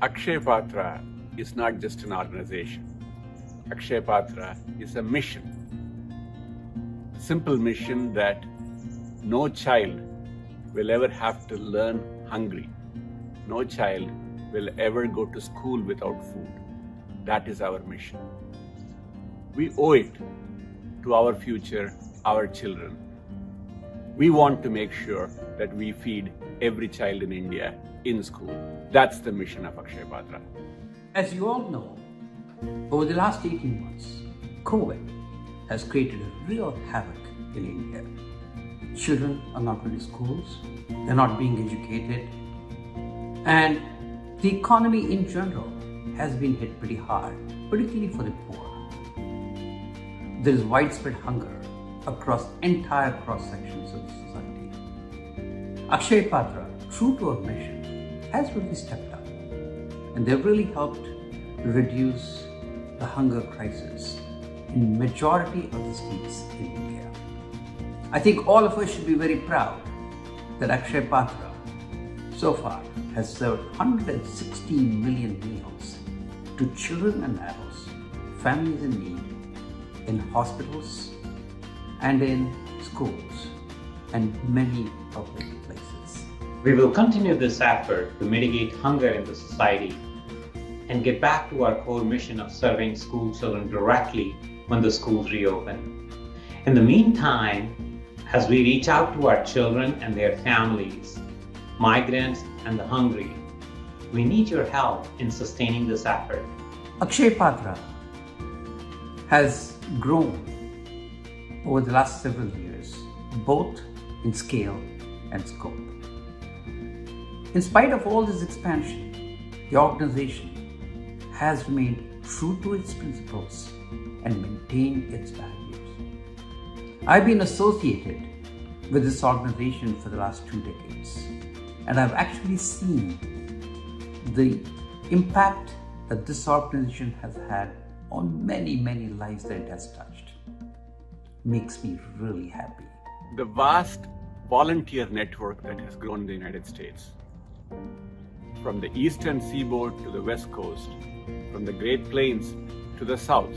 Akshaya Patra is not just an organization. Akshaya Patra is a mission. Simple mission that no child will ever have to learn hungry. No child will ever go to school without food. That is our mission. We owe it to our future, our children. We want to make sure that we feed every child in India in school. That's the mission of Akshaya Patra. As you all know, over the last 18 months, COVID has created a real havoc in India. Children are not going to schools, they're not being educated, and the economy in general has been hit pretty hard, particularly for the poor. There is widespread hunger across entire cross-sections of the society. Akshaya Patra, true to our mission, has really stepped up, and they've really helped reduce the hunger crisis in majority of the states in India. I think all of us should be very proud that Akshaya Patra so far has served 116 million meals to children and adults, families in need, in hospitals and in schools and many public places. We will continue this effort to mitigate hunger in the society and get back to our core mission of serving school children directly when the schools reopen. In the meantime, as we reach out to our children and their families, migrants and the hungry, we need your help in sustaining this effort. Akshaya Patra has grown over the last several years, both in scale and scope. In spite of all this expansion, the organization has remained true to its principles and maintained its values. I've been associated with this organization for the last 2 decades, and I've actually seen the impact that this organization has had on many, many lives that it has touched. Makes me really happy. The vast volunteer network that has grown in the United States, from the eastern seaboard to the west coast, from the Great Plains to the south,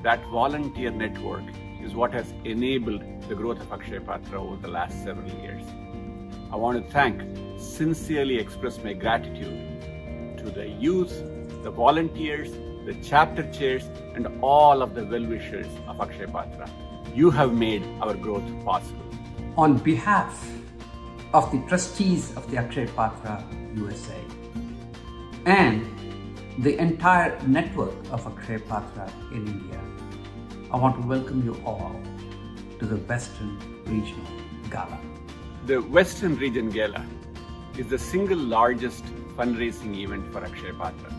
that volunteer network is what has enabled the growth of Akshaya Patra over the last several years. I want to sincerely express my gratitude to the youth, the volunteers, the chapter chairs, and all of the well-wishers of Akshaya Patra. You have made our growth possible. On behalf of the trustees of the Akshaya Patra USA and the entire network of Akshaya Patra in India, I want to welcome you all to the Western Regional Gala. The Western Region Gala is the single largest fundraising event for Akshaya Patra.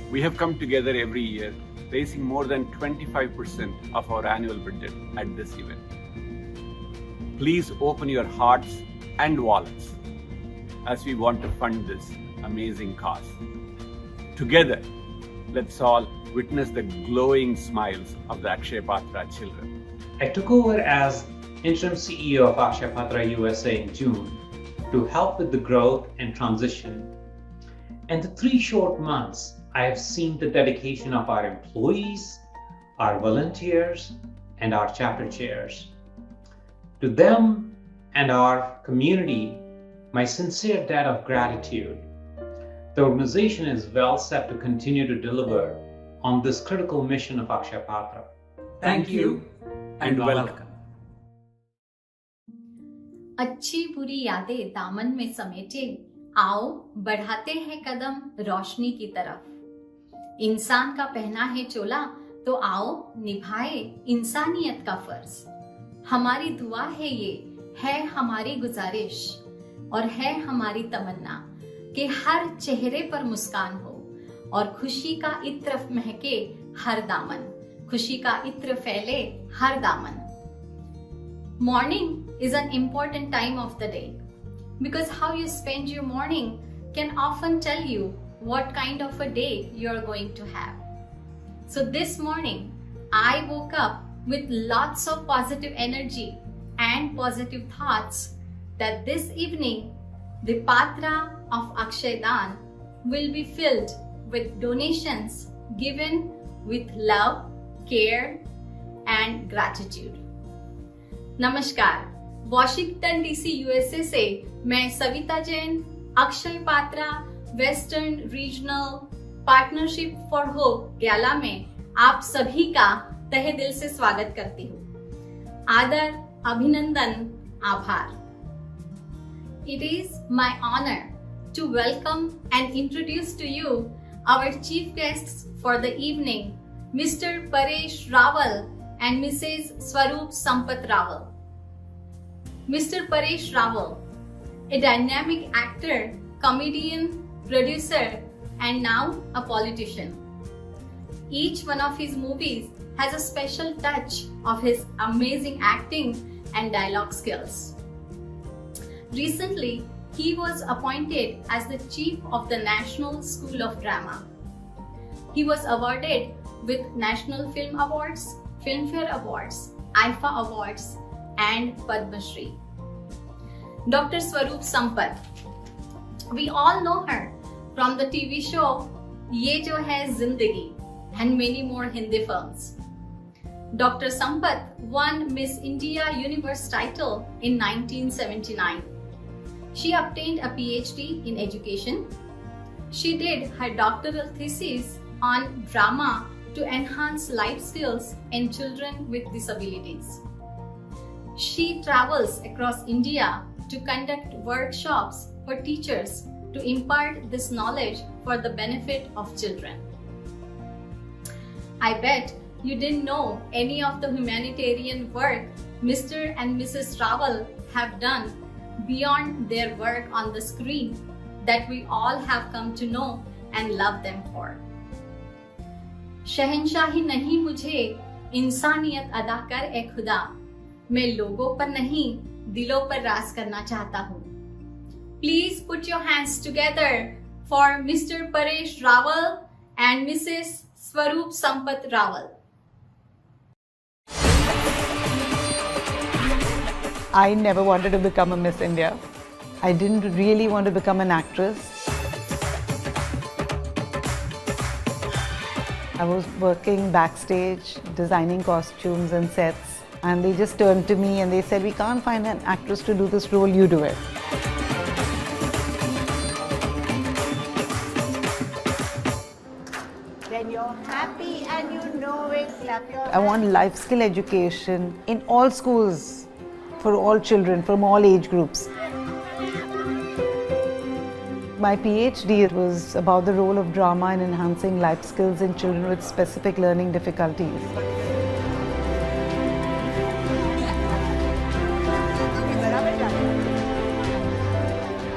We have come together every year, raising more than 25% of our annual budget at this event. Please open your hearts and wallets as we want to fund this amazing cause. Together, let's all witness the glowing smiles of the Akshaya Patra children. I took over as interim CEO of Akshaya Patra USA in June to help with the growth and transition. In the 3 short months, I have seen the dedication of our employees, our volunteers, and our chapter chairs. To them and our community, my sincere debt of gratitude. The organization is well set to continue to deliver on this critical mission of Akshaya Patra. Thank you and welcome. अच्छी बुरी यादें दामन में समेटे, आओ बढ़ाते हैं कदम रोशनी की तरफ। इंसान का पहना है चोला, तो आओ निभाए इंसानियत का फर्ज। हमारी दुआ है, ये है हमारी गुजारिश और है हमारी तमन्ना कि हर चेहरे पर मुस्कान हो और खुशी का इत्र महके हर दामन, खुशी का इत्र फैले हर दामन। Morning is an important time of the day because how you spend your morning can often tell you what kind of a day you're going to have. So this morning, I woke up with lots of positive energy and positive thoughts that this evening, the Patra of Akshay Dan will be filled with donations given with love, care, and gratitude. नमस्कार, Washington DC USA से मैं Savita Jain, Akshay Patra western regional partnership for hope गैला में आप सभी का तहे दिल से स्वागत करती हूँ. आदर, अभिनंदन, आभार. It is my honor to welcome and introduce to you our chief guests for the evening, Mr. Paresh Rawal and Mrs. Swaroop Sampat Rawal. Mr. Paresh Rawal, a dynamic actor, comedian, producer, and now a politician. Each one of his movies has a special touch of his amazing acting and dialogue skills. Recently, he was appointed as the chief of the National School of Drama. He was awarded with National Film Awards, Filmfare Awards, IFA Awards, and Padma Shri. Dr. Swaroop Sampat. We all know her from the TV show Ye Jo Hai Zindagi and many more Hindi films. Dr. Sampat won Miss India Universe title in 1979. She obtained a PhD in education. She did her doctoral thesis on drama to enhance life skills in children with disabilities. She travels across India to conduct workshops for teachers to impart this knowledge for the benefit of children. I bet you didn't know any of the humanitarian work Mr. and Mrs. Rawal have done beyond their work on the screen that we all have come to know and love them for. Shahanshahi नहीं मुझे इंसानियत अदा कर ए खुदा, मैं लोगों पर नहीं दिलों पर राज करना चाहता हूँ. Please put your hands together for Mr. Paresh Rawal and Mrs. Swaroop Sampat Rawal. I never wanted to become a Miss India. I didn't really want to become an actress. I was working backstage, designing costumes and sets, and they just turned to me and they said, "We can't find an actress to do this role, you do it." When you're happy and you know it, clap your I want life skill education in all schools, for all children, from all age groups. My PhD was about the role of drama in enhancing life skills in children with specific learning difficulties.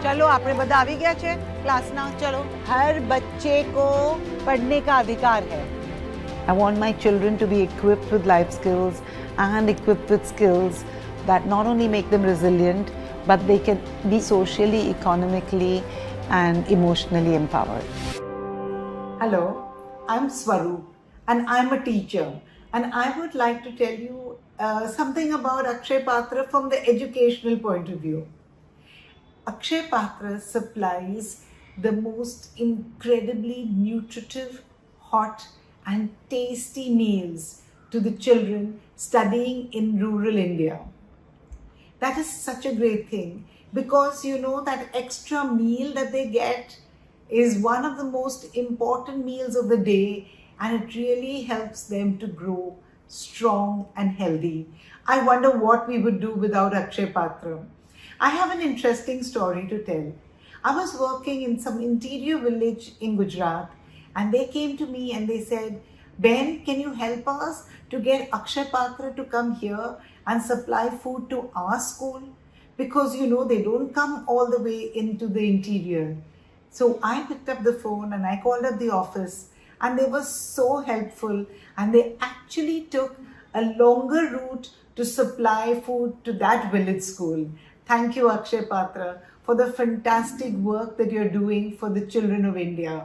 चलो आपने બધા આવી ગયા છે ક્લાસના ચલો હર બચ્ચે को पढ़ने का अधिकार है. I want my children to be equipped with life skills and equipped with skills that not only make them resilient, but they can be socially, economically, and emotionally empowered. Hello, I'm Swaroop and I'm a teacher, and I would like to tell you something about Akshaya Patra from the educational point of view. Akshaya Patra supplies the most incredibly nutritive, hot and tasty meals to the children studying in rural India. That is such a great thing, because you know that extra meal that they get is one of the most important meals of the day, and it really helps them to grow strong and healthy. I wonder what we would do without Akshaya Patra. I have an interesting story to tell. I was working in some interior village in Gujarat, and they came to me and they said, "Ben, can you help us to get Akshaya Patra to come here and supply food to our school? Because you know they don't come all the way into the interior." So I picked up the phone and I called up the office, and they were so helpful, and they actually took a longer route to supply food to that village school. Thank you, Akshaya Patra, for the fantastic work that you're doing for the children of India.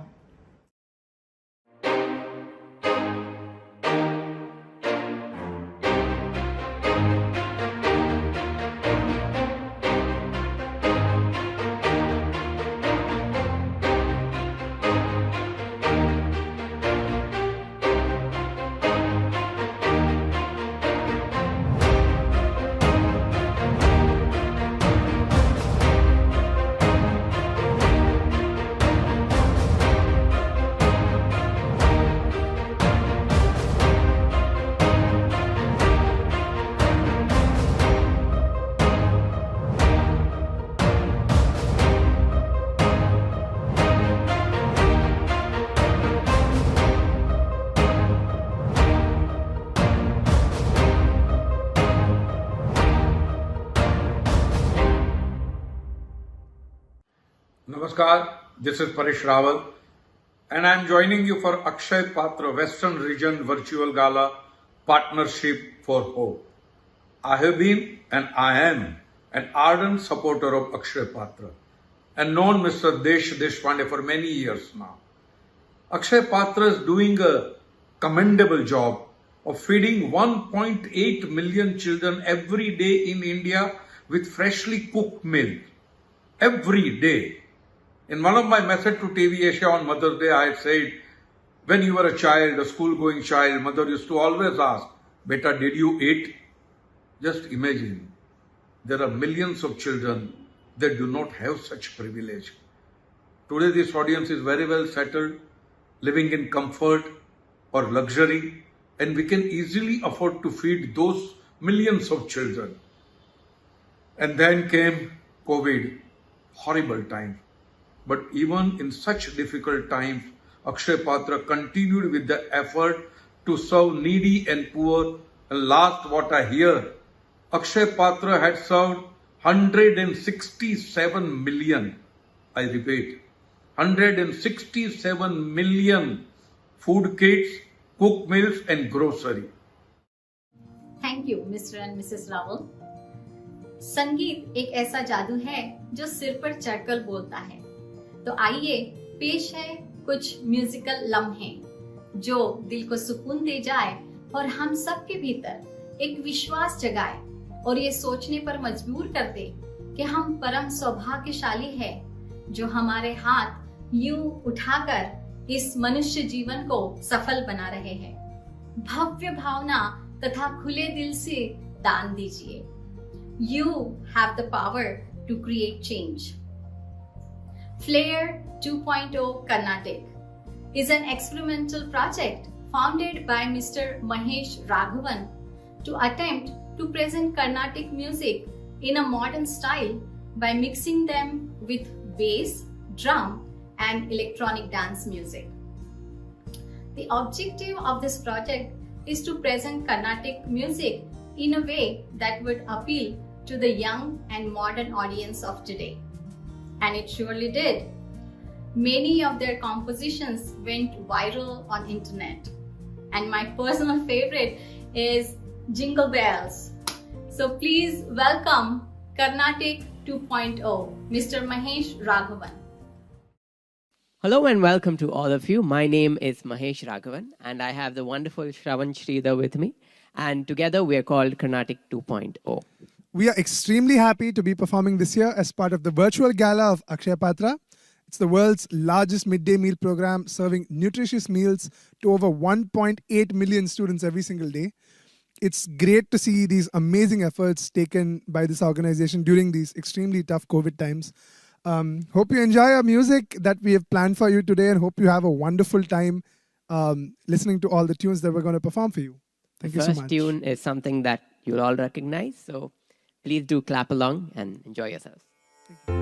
Namaskar, this is Paresh Rawal, and I am joining you for Akshaya Patra Western Region Virtual Gala Partnership for Hope. I have been and I am an ardent supporter of Akshaya Patra and known Mr. Deshpande for many years now. Akshaya Patra is doing a commendable job of feeding 1.8 million children every day in India with freshly cooked meals. Every day. In one of my messages to TV Asia on Mother's Day, I had said, when you were a child, a school-going child, mother used to always ask, Beta, did you eat? Just imagine, there are millions of children that do not have such privilege. Today this audience is very well settled, living in comfort or luxury, and we can easily afford to feed those millions of children. And then came COVID, horrible time. But even in such difficult times, Akshaya Patra continued with the effort to serve needy and poor. And last what I hear, Akshaya Patra had served 167 million, I repeat, 167 million food kits, cooked meals and grocery. Thank you mister and Mrs Rawal. संगीत एक ऐसा जादू है जो सिर पर चढ़कर बोलता है। तो आइए पेश है कुछ म्यूजिकल लम्हे जो दिल को सुकून दे जाए और हम सब के भीतर एक विश्वास जगाए और ये सोचने पर मजबूर कर दे कि हम परम सौभाग्यशाली है जो हमारे हाथ यूं उठाकर इस मनुष्य जीवन को सफल बना रहे हैं। भव्य भावना तथा खुले दिल से दान दीजिए। You have the power to create change. Flair 2.0 Carnatic is an experimental project founded by Mr. Mahesh Raghuram to attempt to present Carnatic music in a modern style by mixing them with bass, drum, and electronic dance music. The objective of this project is to present Carnatic music in a way that would appeal to the young and modern audience of today. And it surely did. Many of their compositions went viral on internet. And my personal favorite is Jingle Bells. So please welcome Carnatic 2.0, Mr. Mahesh Raghuram. Hello and welcome to all of you. My name is Mahesh Raghuram and I have the wonderful Shravan Sridhar with me. And together we are called Carnatic 2.0. We are extremely happy to be performing this year as part of the virtual gala of Akshaya Patra. It's the world's largest midday meal program serving nutritious meals to over 1.8 million students every single day. It's great to see these amazing efforts taken by this organization during these extremely tough COVID times. Hope you enjoy our music that we have planned for you today and hope you have a wonderful time listening to all the tunes that we're going to perform for you. Thank you so much. The first tune is something that you'll all recognize, so please do clap along and enjoy yourselves. Thank you.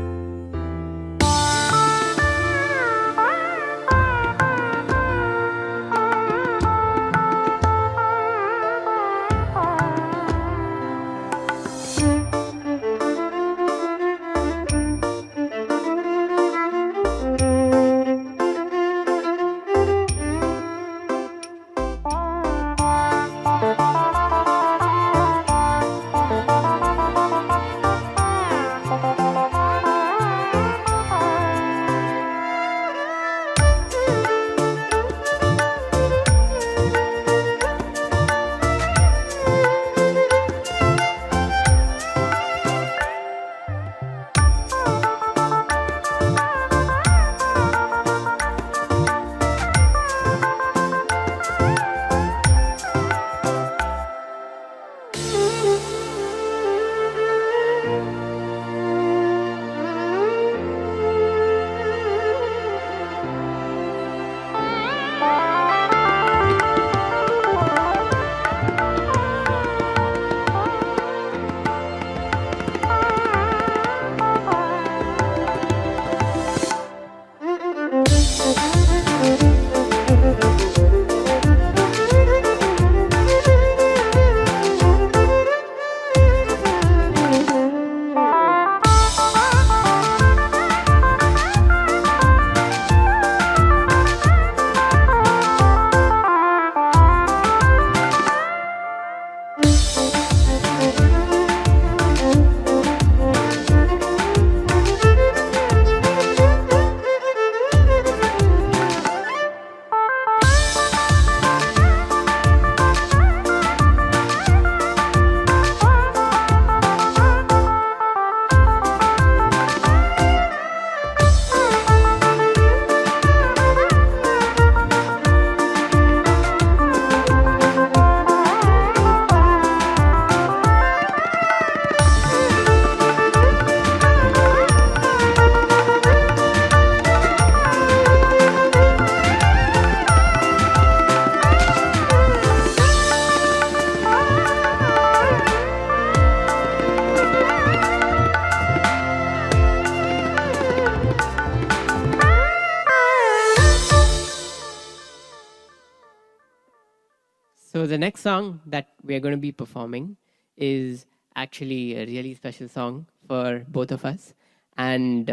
So the next song that we're going to be performing is actually a really special song for both of us. And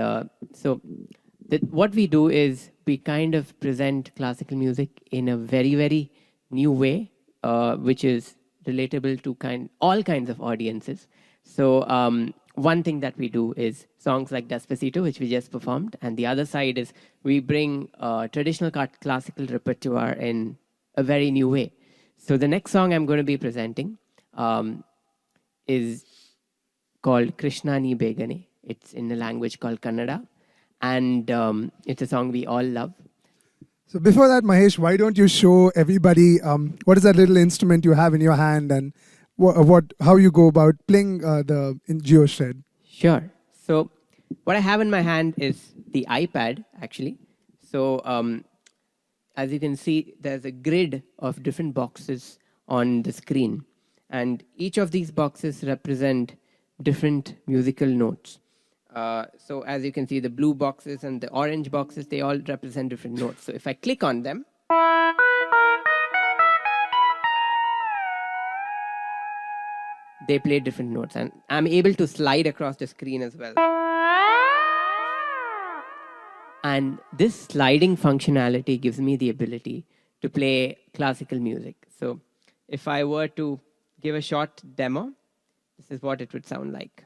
what we do is we kind of present classical music in a very, very new way, which is relatable to all kinds of audiences. So one thing that we do is songs like Despacito, which we just performed, and the other side is we bring traditional classical repertoire in a very new way. So the next song I'm going to be presenting is called Krishna Ni Begane. It's in a language called Kannada, and it's a song we all love. So before that, Mahesh, why don't you show everybody what is that little instrument you have in your hand and how you go about playing in GeoShred? Sure. So what I have in my hand is the iPad, actually. So as you can see, there's a grid of different boxes on the screen. And each of these boxes represent different musical notes. So as you can see, the blue boxes and the orange boxes, they all represent different notes. So if I click on them, they play different notes. And I'm able to slide across the screen as well. And this sliding functionality gives me the ability to play classical music. So if I were to give a short demo, this is what it would sound like.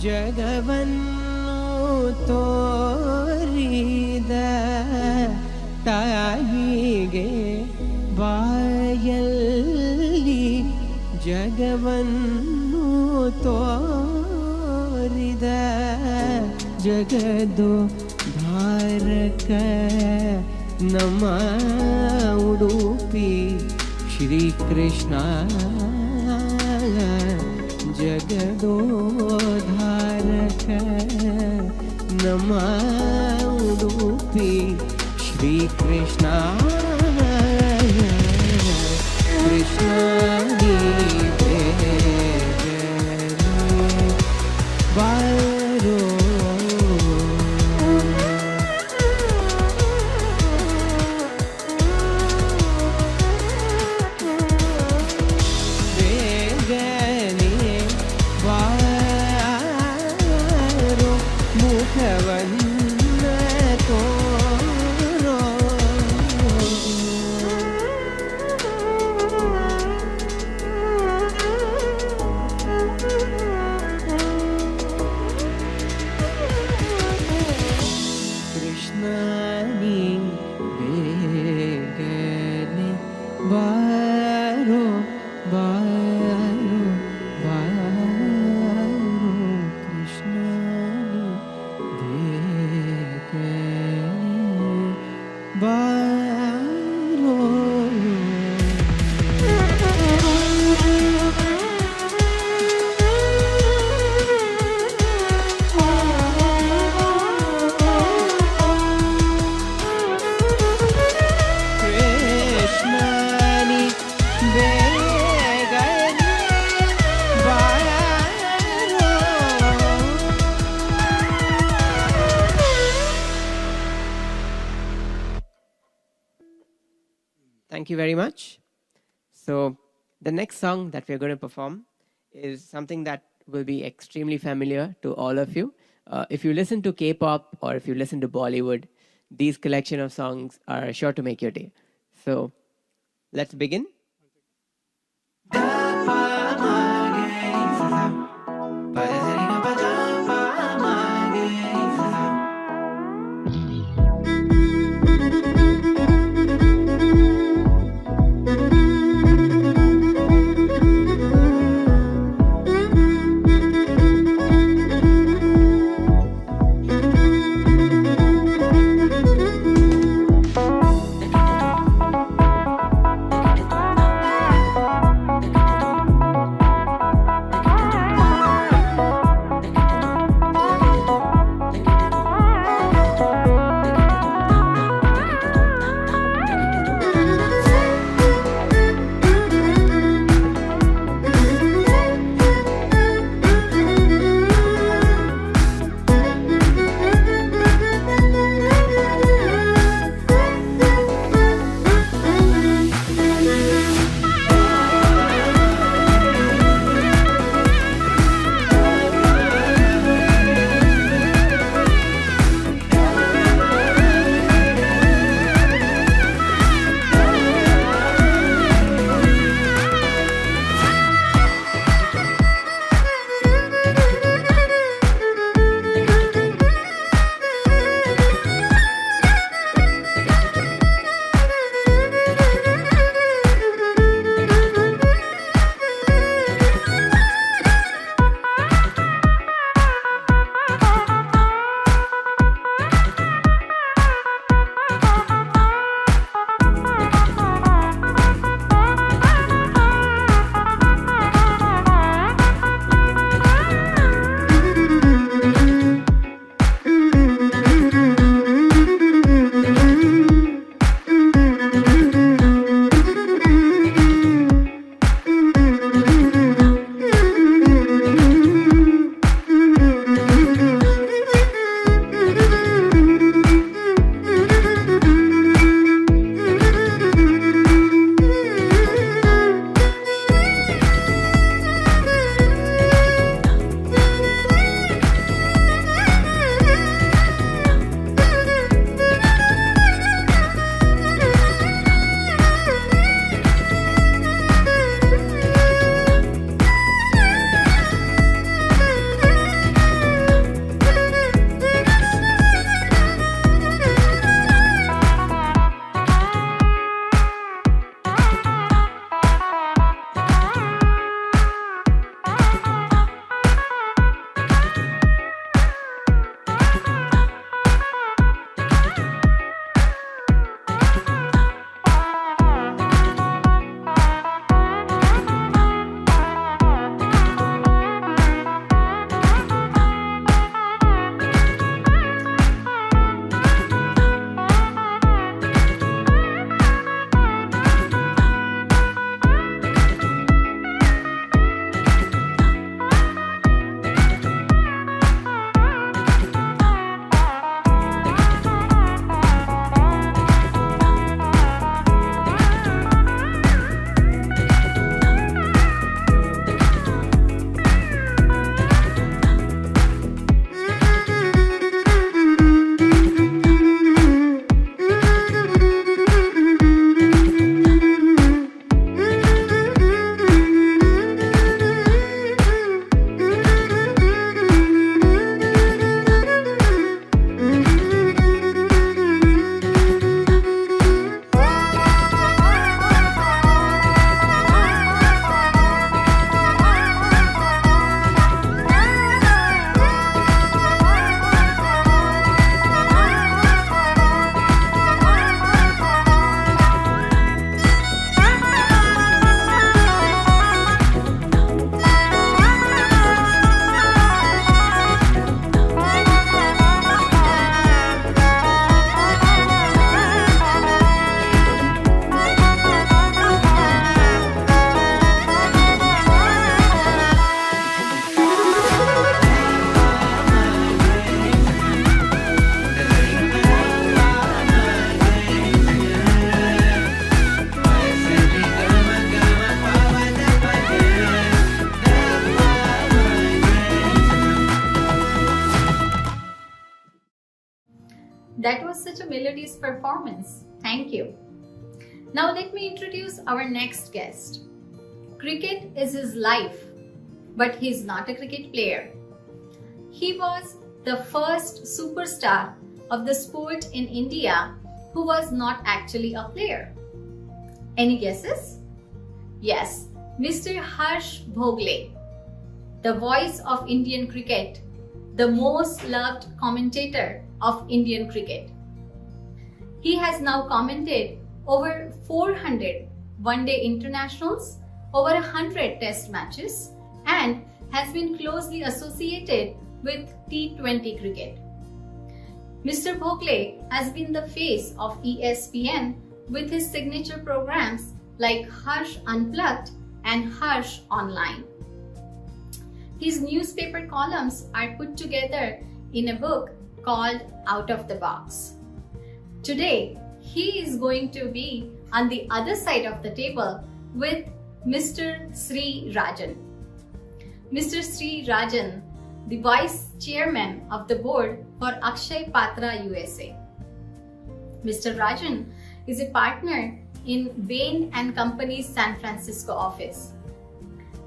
ಜಗವನ್ನು ತೋರಿದ ತಾಯಿಗೆ ಬಾಯಲ್ಲಿ ಜಗವನ್ನು ತೋರಿದ ಜಗದೋ ಧಾರಕ ನಮ್ಮ ಉಡುಪಿ ಶ್ರೀಕೃಷ್ಣ ಜಗದೋಧಾರಕ ನಮ್ಮ ಉಡುಪಿ ಶ್ರೀಕೃಷ್ಣ ಕೃಷ್ಣ ನೀ ಬೇಗನೆ ಬಾರೋ Thank you very much. So the next song that we're going to perform is something that will be extremely familiar to all of you. If you listen to K-pop or if you listen to Bollywood, these collection of songs are sure to make your day. So let's begin. That was such a melodious performance. Thank you. Now let me introduce our next guest. Cricket is his life, but he's not a cricket player. He was the first superstar of the sport in India who was not actually a player. Any guesses? Yes, Mr. Harsh Bhogle, the voice of Indian cricket, the most loved commentator of Indian cricket. He has now commented over 400 one-day internationals, over 100 test matches, and has been closely associated with T20 cricket. Mr. Bhogle has been the face of ESPN with his signature programs like Harsh Unplugged and Harsh Online. His newspaper columns are put together in a book called Out of the Box. Today, he is going to be on the other side of the table with Mr. Sri Rajan. Mr. Sri Rajan, the Vice Chairman of the Board for Akshaya Patra USA. Mr. Rajan is a partner in Bain & Company's San Francisco office.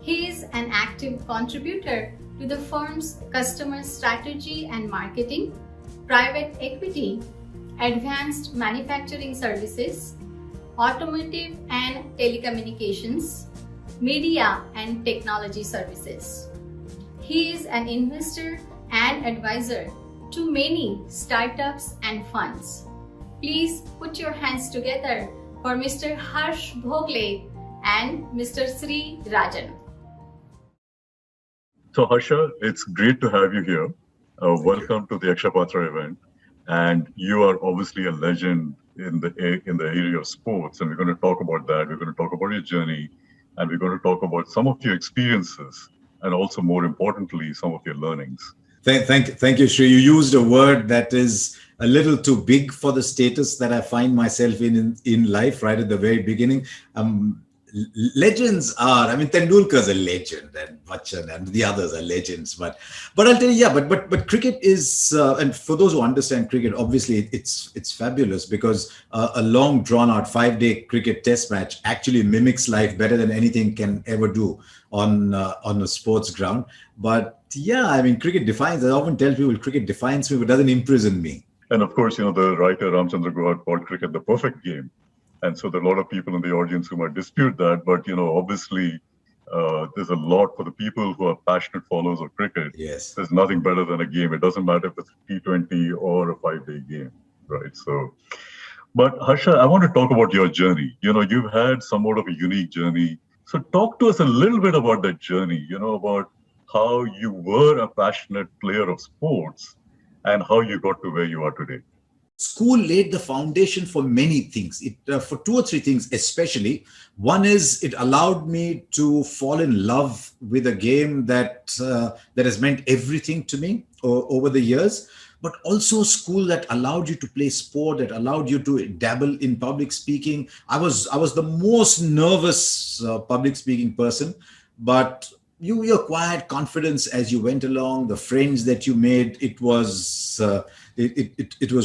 He is an active contributor to the firm's customer strategy and marketing, private equity, advanced manufacturing services, automotive and telecommunications, media and technology services. He is an investor and advisor to many startups and funds. Please put your hands together for Mr. Harsh Bhogle and Mr. Sri Rajan. So Harsha, it's great to have you here. Welcome to the Akshaya Patra event. And you are obviously a legend in the area of sports. And we're going to talk about that. We're going to talk about your journey. And we're going to talk about some of your experiences and also, more importantly, some of your learnings. Thank you, Shri. You used a word that is a little too big for the status that I find myself in life right at the very beginning. Legends are, Tendulkar's a legend, and Bachchan and the others are legends. But I'll tell you, but cricket is, and for those who understand cricket, obviously it's fabulous because a long drawn out 5-day cricket test match actually mimics life better than anything can ever do on a sports ground. But yeah, cricket defines, I often tell people cricket defines me, but doesn't imprison me. And of course, the writer Ramchandra Guha called cricket the perfect game. And so there are a lot of people in the audience who might dispute that, but obviously there's a lot for the people who are passionate followers of cricket. Yes. There's nothing better than a game. It doesn't matter if it's a T20 or a 5-day game, right? So, but Harsha, I want to talk about your journey. You've had somewhat of a unique journey. So talk to us a little bit about that journey, about how you were a passionate player of sports and how you got to where you are today. School laid the foundation for many things, for 2 or 3 things especially. One is it allowed me to fall in love with a game that has meant everything to me over the years, but also school that allowed you to play sport, that allowed you to dabble in public speaking. I was the most nervous public speaking person, but you acquired confidence as you went along. The friends that you made, it was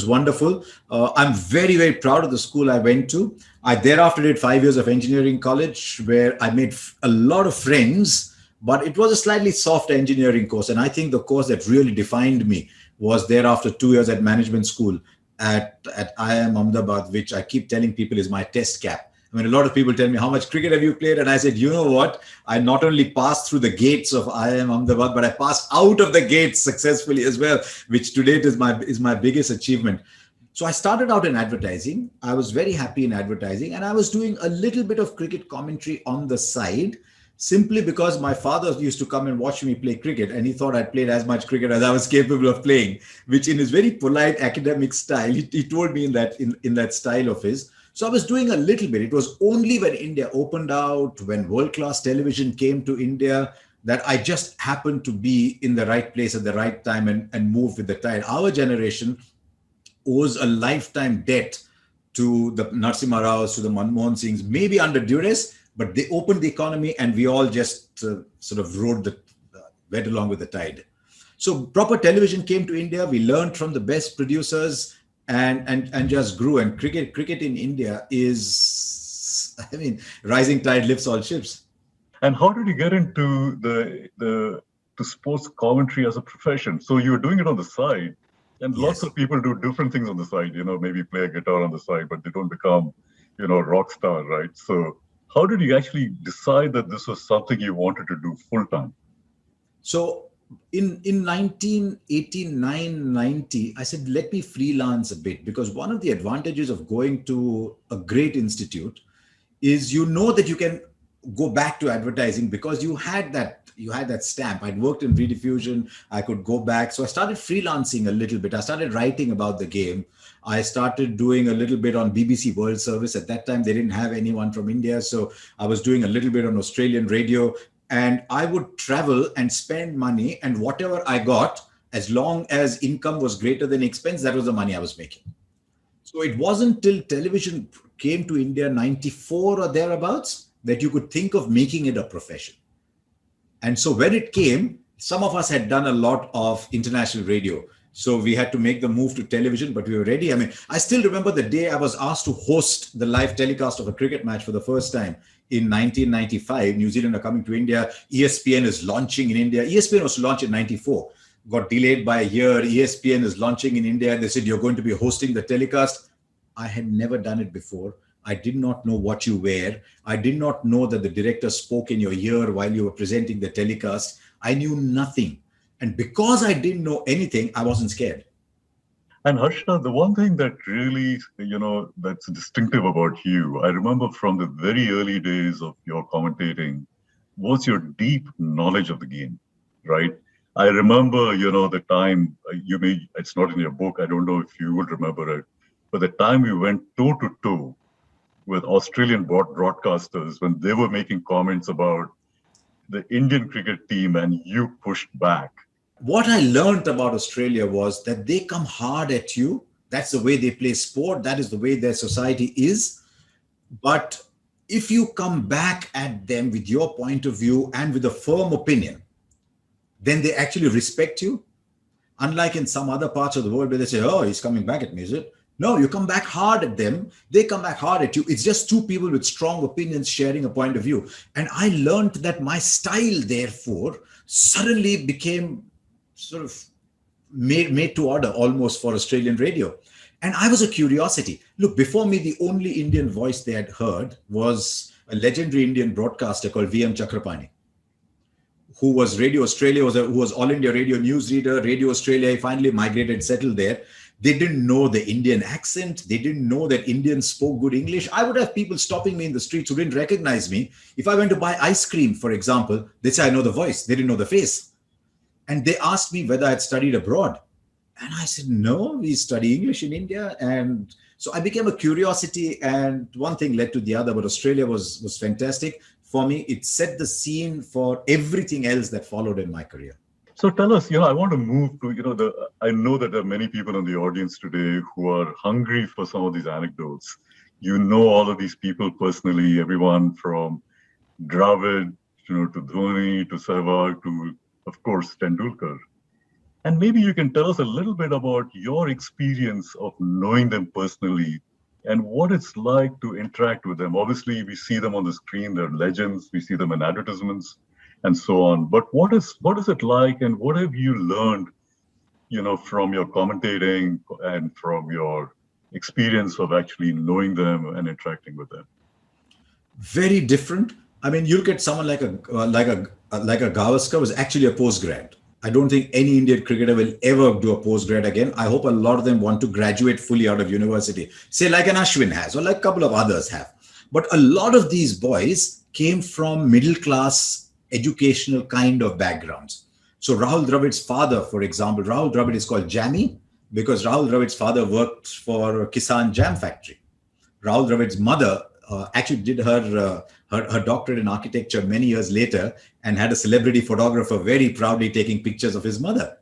wonderful. I'm very, very proud of the school I went to. I thereafter did 5 years of engineering college where I made a lot of friends, but it was a slightly soft engineering course. And I think the course that really defined me was thereafter 2 years at management school at IIM Ahmedabad, which I keep telling people is my test cap. A lot of people tell me, how much cricket have you played? And I said, you know what? I not only passed through the gates of IIM Ahmedabad, but I passed out of the gates successfully as well, which to date is my biggest achievement. So I started out in advertising. I was very happy in advertising, and I was doing a little bit of cricket commentary on the side, simply because my father used to come and watch me play cricket, and he thought I'd played as much cricket as I was capable of playing, which in his very polite academic style, he told me in that style of his. So I was doing a little bit. It was only when India opened out, when world-class television came to India, that I just happened to be in the right place at the right time and move with the tide. Our generation owes a lifetime debt to the Narasimha Raos, to the Manmohan Singhs, maybe under duress, but they opened the economy and we all just sort of went along with the tide. So proper television came to India. We learned from the best producers. and just grew. And cricket in India is, I mean, rising tide lifts all ships. And how did you get into to sports commentary as a profession? So you were doing it on the side, and lots of people do different things on the side. Maybe play a guitar on the side, but they don't become, rock star, right? So how did you actually decide that this was something you wanted to do full time? So in 1989, 90, I said, let me freelance a bit, because one of the advantages of going to a great institute is that you can go back to advertising, because you had that stamp. I'd worked in rediffusion, I could go back. So I started freelancing a little bit. I started writing about the game. I started doing a little bit on BBC World Service. At that time, they didn't have anyone from India. So I was doing a little bit on Australian radio. And I would travel and spend money, and whatever I got, as long as income was greater than expense, that was the money I was making. So it wasn't till television came to India, 94 or thereabouts, that you could think of making it a profession. And so when it came, some of us had done a lot of international radio. So we had to make the move to television, but we were ready. I mean, I still remember the day I was asked to host the live telecast of a cricket match for the first time in 1995. New Zealand are coming to India. ESPN is launching in India. ESPN was launched in 94, got delayed by a year. ESPN is launching in India. They said, you're going to be hosting the telecast. I had never done it before. I did not know what you wear. I did not know that the director spoke in your ear while you were presenting the telecast. I knew nothing. And because I didn't know anything, I wasn't scared. And Harsha, the one thing that really, that's distinctive about you, I remember from the very early days of your commentating, was your deep knowledge of the game, right? I remember, the time it's not in your book, I don't know if you would remember it, but the time we went toe to toe with Australian broadcasters when they were making comments about the Indian cricket team and you pushed back. What I learned about Australia was that they come hard at you. That's the way they play sport. That is the way their society is. But if you come back at them with your point of view and with a firm opinion, then they actually respect you. Unlike in some other parts of the world where they say, oh, he's coming back at me, is it? No, you come back hard at them. They come back hard at you. It's just two people with strong opinions sharing a point of view. And I learned that my style, therefore, suddenly became sort of made to order almost for Australian radio. And I was a curiosity. Look, before me, the only Indian voice they had heard was a legendary Indian broadcaster called VM Chakrapani, who was Radio Australia, who was All India Radio newsreader, Radio Australia. He finally migrated, settled there. They didn't know the Indian accent. They didn't know that Indians spoke good English. I would have people stopping me in the streets who didn't recognize me. If I went to buy ice cream, for example, they'd say, I know the voice. They didn't know the face. And they asked me whether I'd studied abroad. And I said, no, we study English in India. And so I became a curiosity, and one thing led to the other. But Australia was fantastic. For me, it set the scene for everything else that followed in my career. So tell us, I want to move to, I know that there are many people in the audience today who are hungry for some of these anecdotes. You know all of these people personally, everyone from Dravid, to Dhoni, to Sehwag, to, of course, Tendulkar. And maybe you can tell us a little bit about your experience of knowing them personally and what it's like to interact with them. Obviously, we see them on the screen, they're legends, we see them in advertisements and so on. But what is it like, and what have you learned, from your commentating and from your experience of actually knowing them and interacting with them? Very different. I mean, you look at someone like a Gavaskar was actually a postgrad. I don't think any Indian cricketer will ever do a postgrad again. I hope a lot of them want to graduate fully out of university, say like an Ashwin has, or like a couple of others have. But a lot of these boys came from middle class educational kind of backgrounds. So Rahul Dravid's father, for example, Rahul Dravid is called Jammy because Rahul Dravid's father worked for Kisan Jam Factory. Rahul Dravid's mother actually did her doctorate in architecture many years later and had a celebrity photographer very proudly taking pictures of his mother.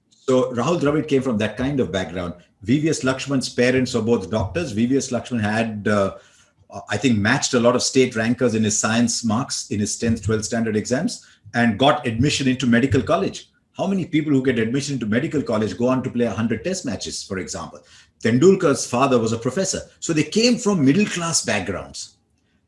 So Rahul Dravid came from that kind of background. VVS Lakshman's parents were both doctors. VVS Lakshman had, I think, matched a lot of state rankers in his science marks in his 10th, 12th standard exams and got admission into medical college. How many people who get admission to medical college go on to play 100 test matches, for example? Tendulkar's father was a professor. So they came from middle class backgrounds.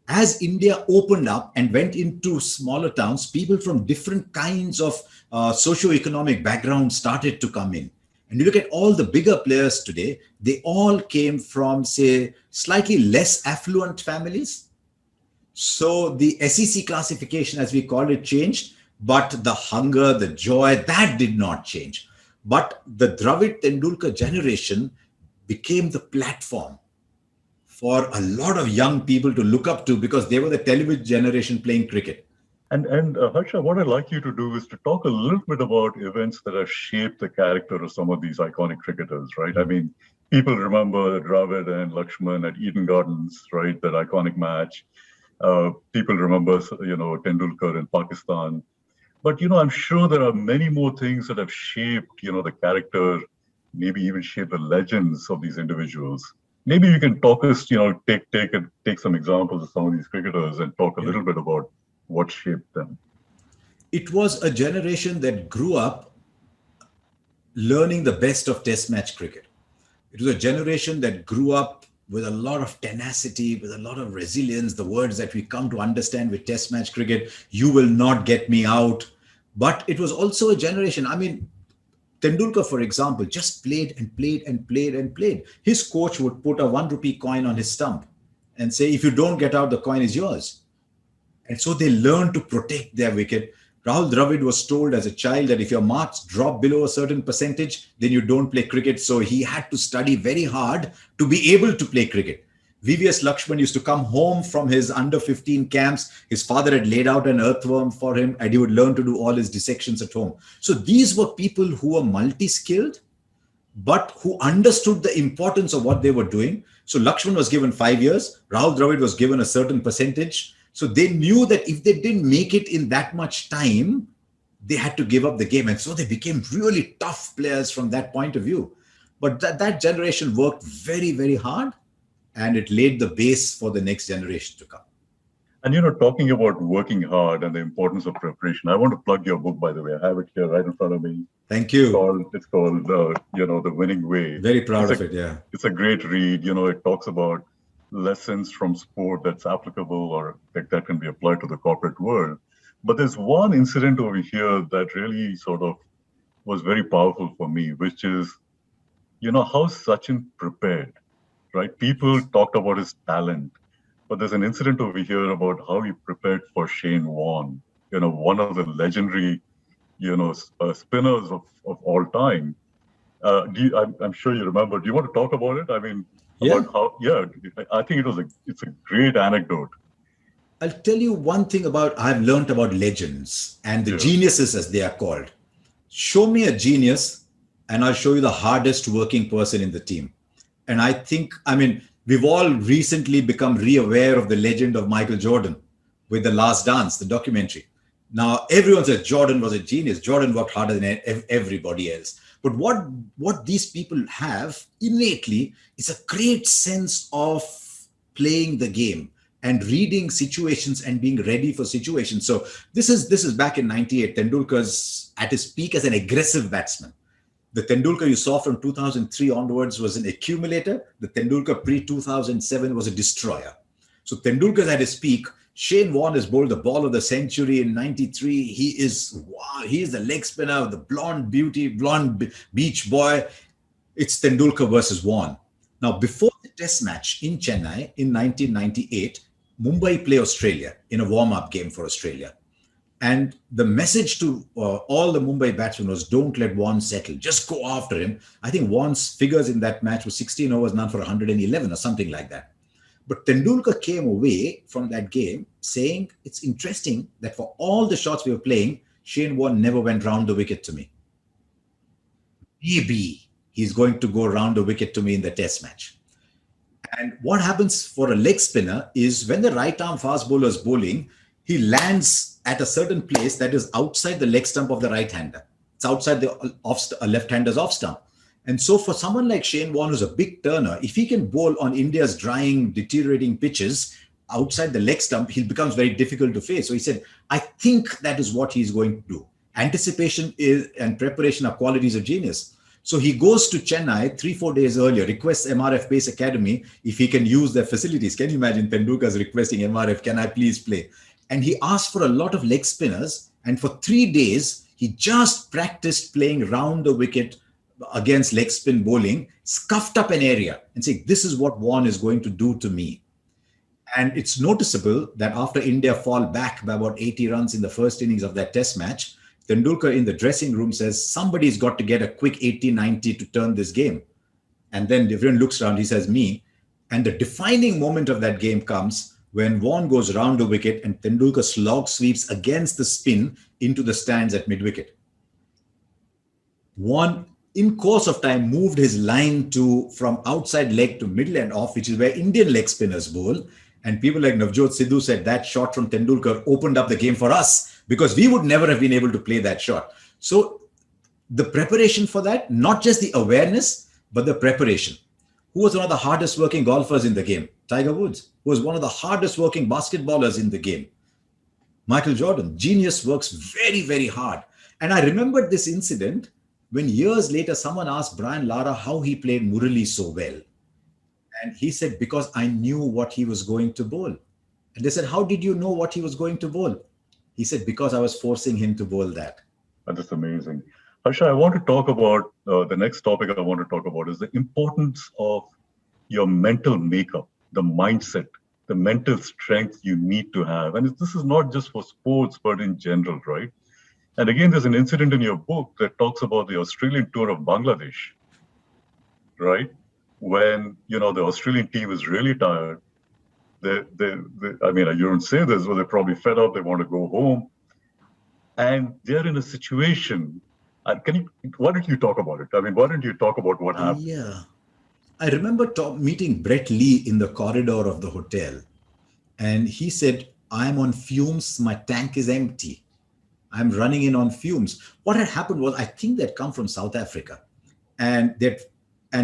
As India opened up and went into smaller towns, people from different kinds of socio-economic backgrounds started to come in. And you look at all the bigger players today, they all came from, say, slightly less affluent families. So the SEC classification, as we call it, changed, but the hunger, the joy, that did not change. But the Dravid Tendulkar generation became the platform for a lot of young people to look up to because they were the television generation playing cricket. And Harsha, what I'd like you to do is to talk a little bit about events that have shaped the character of some of these iconic cricketers, right? I mean, people remember Dravid and Lakshman at Eden Gardens, right? That iconic match. People remember, Tendulkar in Pakistan. But, I'm sure there are many more things that have shaped, the character, maybe even shaped the legends of these individuals. Maybe you can talk us, take some examples of some of these cricketers and talk a little bit about what shaped them. It was a generation that grew up learning the best of test match cricket. It was a generation that grew up with a lot of tenacity, with a lot of resilience, the words that we come to understand with test match cricket, you will not get me out. But it was also a generation, Tendulkar, for example, just played and played and played and played. His coach would put a ₹1 coin on his stump and say, if you don't get out, the coin is yours. And so they learned to protect their wicket. Rahul Dravid was told as a child that if your marks drop below a certain percentage, then you don't play cricket. So he had to study very hard to be able to play cricket. VVS Lakshman used to come home from his under 15 camps. His father had laid out an earthworm for him and he would learn to do all his dissections at home. So these were people who were multi-skilled, but who understood the importance of what they were doing. So Lakshman was given 5 years. Rahul Dravid was given a certain percentage. So they knew that if they didn't make it in that much time, they had to give up the game. And so they became really tough players from that point of view. But that generation worked very, very hard. And it laid the base for the next generation to come. And, talking about working hard and the importance of preparation, I want to plug your book, by the way. I have it here right in front of me. Thank you. It's called The Winning Way. Very proud of it, yeah. It's a great read. It talks about lessons from sport that's applicable or that can be applied to the corporate world. But there's one incident over here that really sort of was very powerful for me, which is, how Sachin prepared. Right? People talked about his talent, but there's an incident over here about how he prepared for Shane Warne, one of the legendary, spinners of all time. I'm sure you remember. Do you want to talk about it? I mean, about how? Yeah, I think it's a great anecdote. I'll tell you one thing I've learned about legends and the geniuses, as they are called. Show me a genius, and I'll show you the hardest working person in the team. And I think, we've all recently become re-aware of the legend of Michael Jordan with The Last Dance, the documentary. Now, everyone says Jordan was a genius. Jordan worked harder than everybody else. But what these people have innately is a great sense of playing the game and reading situations and being ready for situations. So this is back in 98. Tendulkar's at his peak as an aggressive batsman. The Tendulkar you saw from 2003 onwards was an accumulator. The Tendulkar pre-2007 was a destroyer. So Tendulkar's at his peak. Shane Warne has bowled the ball of the century in 93. He is the leg spinner, the blonde beauty, blonde beach boy. It's Tendulkar versus Warne. Now, before the test match in Chennai in 1998, Mumbai play Australia in a warm-up game for Australia. And the message to all the Mumbai batsmen was, don't let Warne settle. Just go after him. I think Warne's figures in that match was 16 overs, none for 111 or something like that. But Tendulkar came away from that game saying, it's interesting that for all the shots we were playing, Shane Warne never went round the wicket to me. Maybe he's going to go round the wicket to me in the test match. And what happens for a leg spinner is when the right arm fast bowler is bowling, he lands at a certain place that is outside the leg stump of the right hander. It's outside the left-hander's off stump. And so for someone like Shane Warne, who's a big turner, if he can bowl on India's drying, deteriorating pitches outside the leg stump, he becomes very difficult to face. So he said, I think that is what he's going to do. Anticipation is and preparation are qualities of genius. So he goes to Chennai 3-4 days earlier, requests MRF Pace Academy if he can use their facilities. Can you imagine Tendulkar's requesting MRF, can I please play? And he asked for a lot of leg spinners. And for 3 days, he just practiced playing round the wicket against leg spin bowling, scuffed up an area and saying, this is what Vaughan is going to do to me. And it's noticeable that after India fall back by about 80 runs in the first innings of that test match, Tendulkar in the dressing room says, somebody's got to get a quick 80-90 to turn this game. And then everyone looks around, he says, me. And the defining moment of that game comes when Vaughan goes round the wicket and Tendulkar slog sweeps against the spin into the stands at mid-wicket. Vaughan, in course of time, moved his line from outside leg to middle and off, which is where Indian leg spinners bowl. And people like Navjot Sidhu said that shot from Tendulkar opened up the game for us because we would never have been able to play that shot. So the preparation for that, not just the awareness, but the preparation. Who was one of the hardest working golfers in the game? Tiger Woods. Who was one of the hardest working basketballers in the game? Michael Jordan. Genius works very, very hard. And I remembered this incident when years later someone asked Brian Lara how he played Murali so well. And he said, because I knew what he was going to bowl. And they said, how did you know what he was going to bowl? He said, because I was forcing him to bowl that. That's amazing. Harsha, I want to talk about the next topic I want to talk about is the importance of your mental makeup, the mindset, the mental strength you need to have. And this is not just for sports, but in general, right? And again, there's an incident in your book that talks about the Australian tour of Bangladesh, right? When, the Australian team is really tired. I mean, you don't say this, but they're probably fed up. They want to go home. And they're in a situation. Why don't you talk about it? I mean, why don't you talk about what happened? Yeah. I remember meeting Brett Lee in the corridor of the hotel. And he said, I'm on fumes. My tank is empty. I'm running in on fumes. What had happened was, I think they'd come from South Africa. And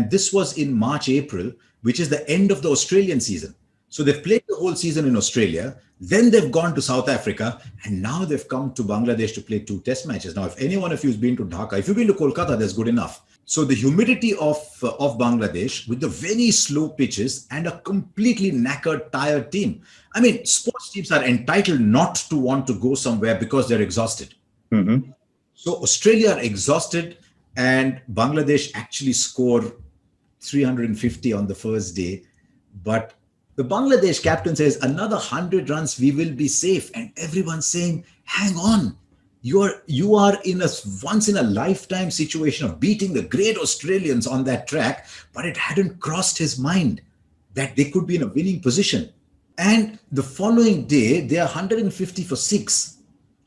this was in March, April, which is the end of the Australian season. So they've played the whole season in Australia. Then they've gone to South Africa. And now they've come to Bangladesh to play 2 test matches. Now, if any one of you has been to Dhaka, if you've been to Kolkata, that's good enough. So the humidity of Bangladesh with the very slow pitches and a completely knackered, tired team. I mean, sports teams are entitled not to want to go somewhere because they're exhausted. Mm-hmm. So Australia are exhausted and Bangladesh actually score 350 on the first day. But the Bangladesh captain says, another 100 runs, we will be safe. And everyone's saying, hang on. You are in a once in a lifetime situation of beating the great Australians on that track, but it hadn't crossed his mind that they could be in a winning position. And the following day, they are 150 for 6,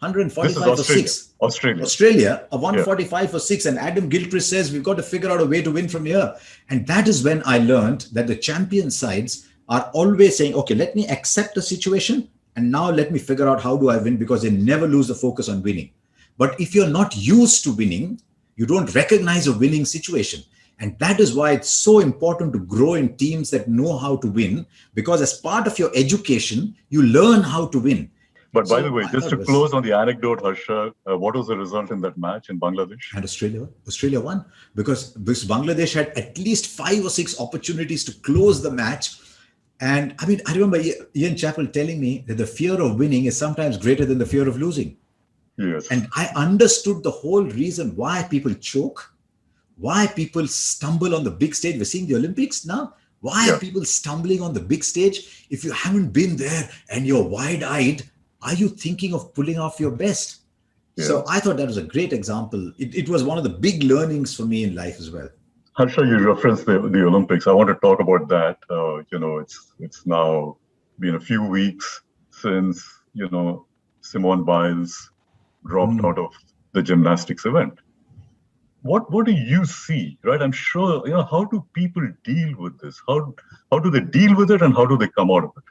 145 for 6. Australia, a 145 for 6. And Adam Gilchrist says, we've got to figure out a way to win from here. And that is when I learned that the champion sides are always saying, okay, let me accept the situation. And now let me figure out how do I win, because they never lose the focus on winning. But if you're not used to winning, you don't recognize a winning situation. And that is why it's so important to grow in teams that know how to win, because as part of your education, you learn how to win. But by the way, just to close on the anecdote, Harsha, what was the result in that match in Bangladesh? And Australia won because Bangladesh had at least 5 or 6 opportunities to close the match. And I mean, I remember Ian Chappell telling me that the fear of winning is sometimes greater than the fear of losing. Yes. And I understood the whole reason why people choke, why people stumble on the big stage. We're seeing the Olympics now. Why are people stumbling on the big stage? If you haven't been there and you're wide-eyed, are you thinking of pulling off your best? Yeah. So I thought that was a great example. It was one of the big learnings for me in life as well. Harsha, you referenced the Olympics. I want to talk about that. It's now been a few weeks since, Simone Biles dropped out of the gymnastics event. What do you see, right? I'm sure, how do people deal with this? How do they deal with it and how do they come out of it?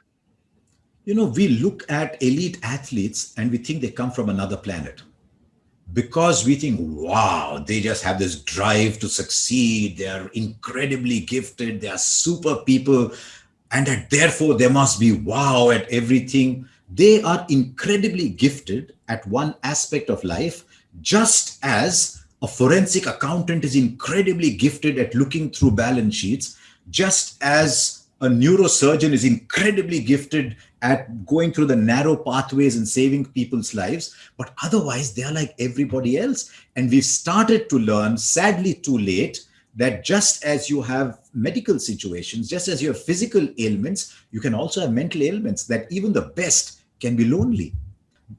We look at elite athletes and we think they come from another planet. Because we think, wow, they just have this drive to succeed. They are incredibly gifted. They are super people. And that therefore they must be wow at everything. They are incredibly gifted at one aspect of life. Just as a forensic accountant is incredibly gifted at looking through balance sheets, just as a neurosurgeon is incredibly gifted at going through the narrow pathways and saving people's lives, but otherwise they are like everybody else. And we've started to learn, sadly too late, that just as you have medical situations, just as you have physical ailments, you can also have mental ailments, that even the best can be lonely.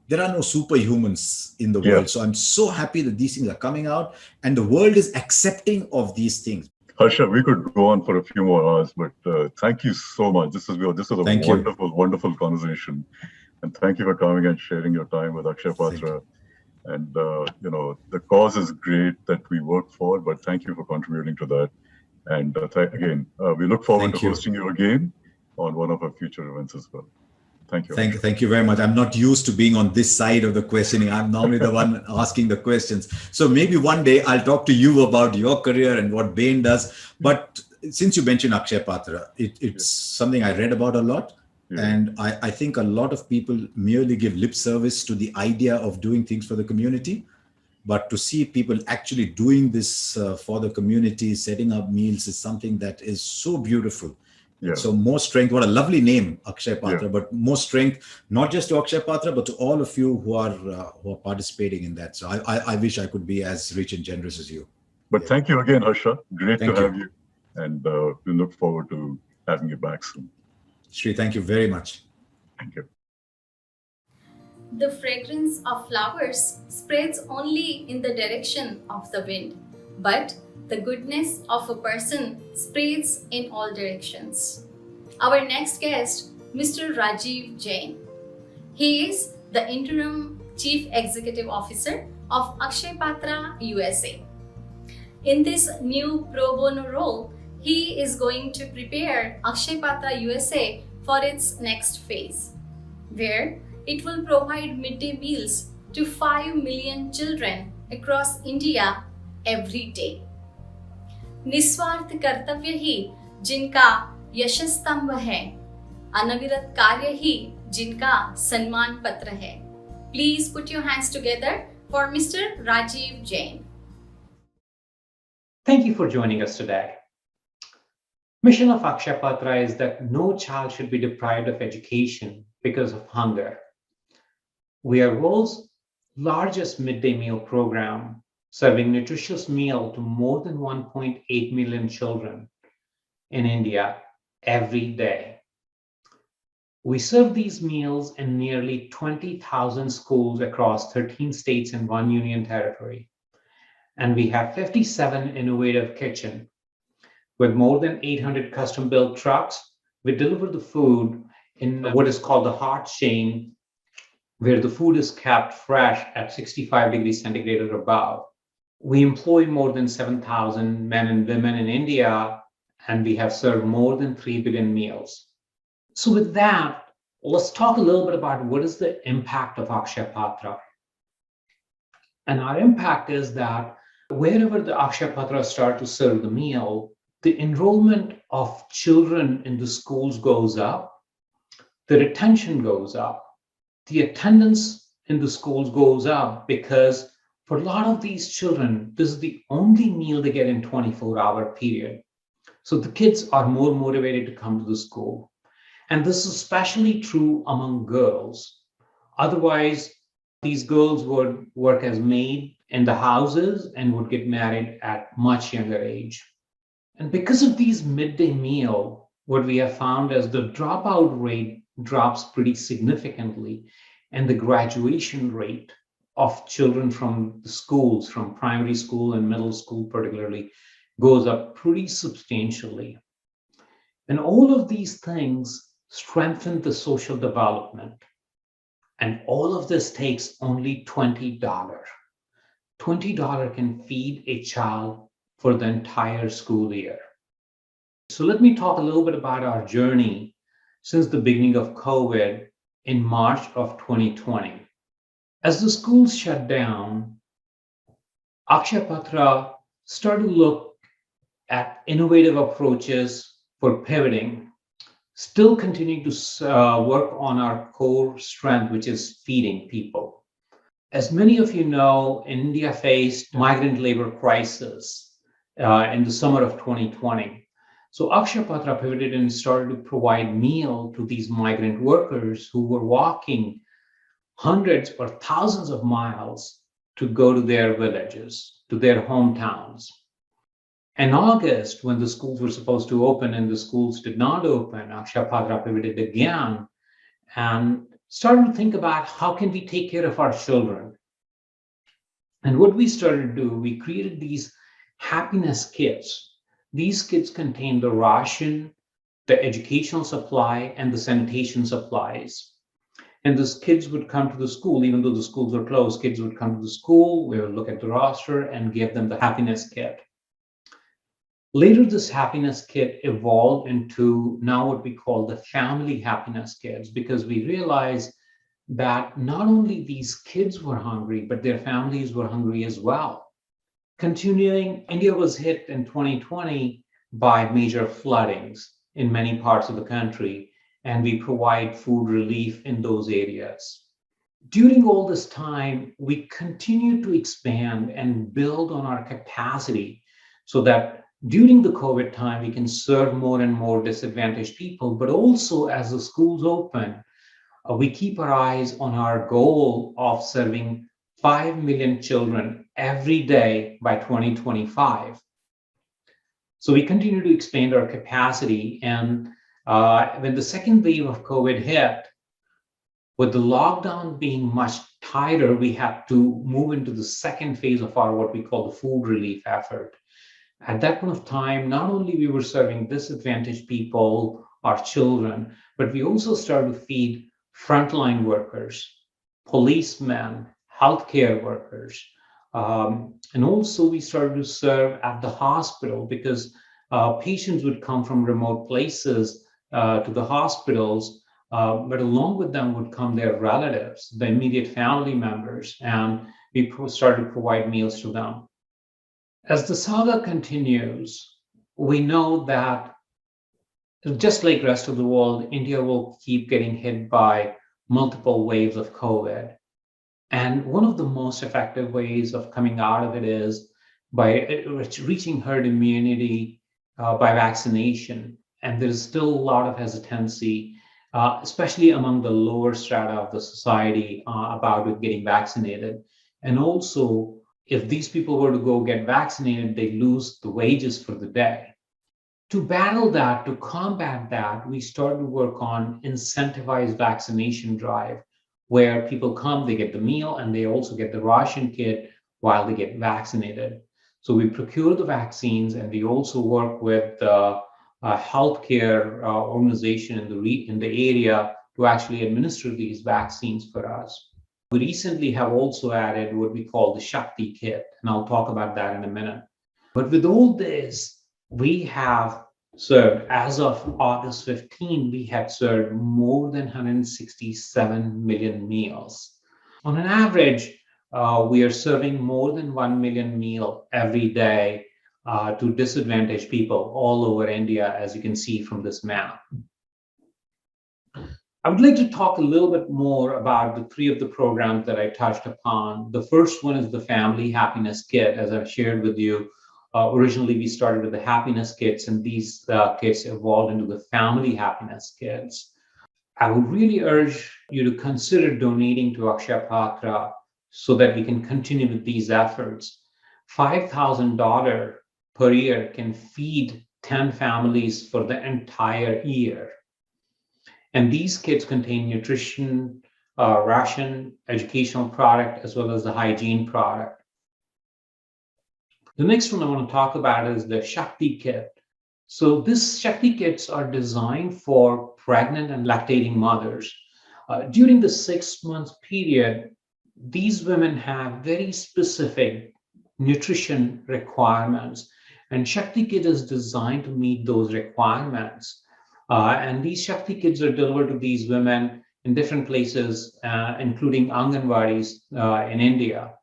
There are no superhumans in the world. So I'm so happy that these things are coming out and the world is accepting of these things. Harsha, we could go on for a few more hours, but thank you so much. This was a wonderful conversation. And thank you for coming and sharing your time with Akshaya Patra. And, the cause is great that we work for, but thank you for contributing to that. And again, we look forward to hosting you again on one of our future events as well. Thank you. Thank you very much. I'm not used to being on this side of the questioning. I'm normally the one asking the questions. So maybe one day I'll talk to you about your career and what Bain does. But since you mentioned Akshaya Patra, it's something I read about a lot. And I think a lot of people merely give lip service to the idea of doing things for the community. But to see people actually doing this for the community, setting up meals, is something that is so beautiful. So more strength. What a lovely name, Akshaya Patra. But more strength, not just to Akshaya Patra, but to all of you who are participating in that. So I wish I could be as rich and generous as you. But thank you again, Harsha. Great to have you. And we look forward to having you back soon. Shri, thank you very much. Thank you. The fragrance of flowers spreads only in the direction of the wind, but the goodness of a person spreads in all directions. Our next guest, Mr. Rajiv Jain. He is the interim Chief Executive Officer of Akshaya Patra USA. In this new pro bono role, he is going to prepare Akshaya Patra USA for its next phase, where it will provide midday meals to 5 million children across India every day. निस्वार्थ कर्तव्य ही जिनका यश स्तंभ है, अनविरत कार्य ही जिनका सम्मान पत्र है. Please put your hands together for Mr. Rajiv Jain. Thank you for joining us today. Mission of Akshaya Patra is that no child should be deprived of education because of hunger. We are world's largest midday meal program, serving nutritious meal to more than 1.8 million children in India every day. We serve these meals in nearly 20,000 schools across 13 states and 1 union territory. And we have 57 innovative kitchens. With more than 800 custom-built trucks, we deliver the food in what is called the hot chain, where the food is kept fresh at 65 degrees centigrade or above. We employ more than 7,000 men and women in India, and we have served more than 3 billion meals. So with that, let's talk a little bit about what is the impact of Akshaya Patra. And our impact is that wherever the Akshaya Patra start to serve the meal, the enrollment of children in the schools goes up, the retention goes up, the attendance in the schools goes up, because for a lot of these children, this is the only meal they get in 24-hour period. So the kids are more motivated to come to the school. And this is especially true among girls. Otherwise, these girls would work as maid in the houses and would get married at much younger age. And because of these midday meal, what we have found is the dropout rate drops pretty significantly, and the graduation rate of children from the schools, from primary school and middle school particularly, goes up pretty substantially. And all of these things strengthen the social development. And all of this takes only $20. $20 can feed a child for the entire school year. So let me talk a little bit about our journey since the beginning of COVID in March of 2020. As the schools shut down, Akshaya Patra started to look at innovative approaches for pivoting, still continuing to work on our core strength, which is feeding people. As many of you know, India faced migrant labor crisis in the summer of 2020. So Akshaya Patra pivoted and started to provide meal to these migrant workers who were walking hundreds or thousands of miles to go to their villages, to their hometowns. In August, when the schools were supposed to open and the schools did not open, Akshaya Patra pivoted again and started to think about how can we take care of our children. And what we started to do, we created these happiness kits. These kits contain the ration, the educational supply, and the sanitation supplies. And those kids would come to the school, even though the schools were closed, kids would come to the school, we would look at the roster and give them the happiness kit. Later, this happiness kit evolved into now what we call the family happiness kits, because we realized that not only these kids were hungry, but their families were hungry as well. Continuing, India was hit in 2020 by major floodings in many parts of the country, and we provide food relief in those areas. During all this time, we continue to expand and build on our capacity so that during the COVID time, we can serve more and more disadvantaged people, but also as the schools open, we keep our eyes on our goal of serving 5 million children every day by 2025. So we continue to expand our capacity. And when the second wave of COVID hit, with the lockdown being much tighter, we had to move into the second phase of our what we call the food relief effort. At that point of time, not only we were serving disadvantaged people, our children, but we also started to feed frontline workers, policemen, healthcare workers. And also we started to serve at the hospital because patients would come from remote places to the hospitals, but along with them would come their relatives, the immediate family members, and we started to provide meals to them. As the saga continues, we know that just like the rest of the world, India will keep getting hit by multiple waves of COVID. And one of the most effective ways of coming out of it is by reaching herd immunity by vaccination. And there's still a lot of hesitancy, especially among the lower strata of the society about getting vaccinated. And also, if these people were to go get vaccinated, they lose the wages for the day. To battle that, to combat that, we started to work on incentivized vaccination drive, where people come, they get the meal, and they also get the ration kit while they get vaccinated. So we procure the vaccines, and we also work with a healthcare organization in the area to actually administer these vaccines for us. We recently have also added what we call the Shakti kit, and I'll talk about that in a minute. But with all this, we have served, as of August 15, we had served more than 167 million meals. On an average, we are serving more than 1 million meals every day to disadvantaged people all over India, as you can see from this map. I would like to talk a little bit more about the three of the programs that I touched upon. The first one is the Family Happiness Kit, as I've shared with you. Originally, we started with the happiness kits, and these kits evolved into the family happiness kits. I would really urge you to consider donating to Akshaya Patra so that we can continue with these efforts. $5,000 per year can feed 10 families for the entire year. And these kits contain nutrition, ration, educational product, as well as the hygiene product. The next one I want to talk about is the Shakti kit. So these Shakti kits are designed for pregnant and lactating mothers. During the 6-month period, these women have very specific nutrition requirements, and Shakti kit is designed to meet those requirements. And these Shakti kits are delivered to these women in different places, including Anganwadis in India.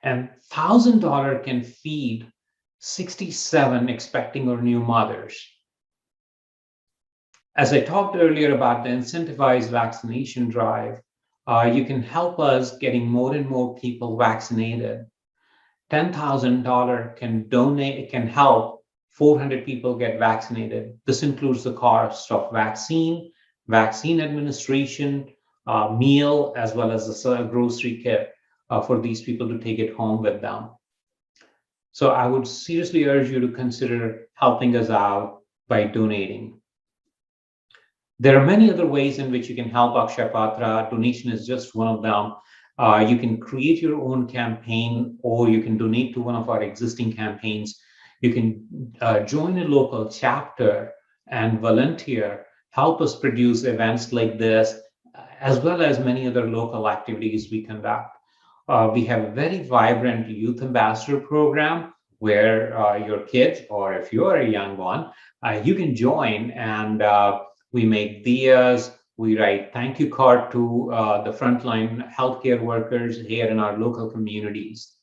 And $1,000 can feed 67 expecting or new mothers. As I talked earlier about the incentivized vaccination drive, you can help us getting more and more people vaccinated. $10,000 can help 400 people get vaccinated. This includes the cost of vaccine administration, meal, as well as the grocery kit for these people to take it home with them. So I would seriously urge you to consider helping us out by donating. There are many other ways in which you can help Akshaya Patra. Donation is just one of them. You can create your own campaign, or you can donate to one of our existing campaigns. You can join a local chapter and volunteer, help us produce events like this, as well as many other local activities we conduct. We have a very vibrant youth ambassador program where your kids, or if you're a young one, you can join, and we make diyas. We write thank you card to the frontline healthcare workers here in our local communities.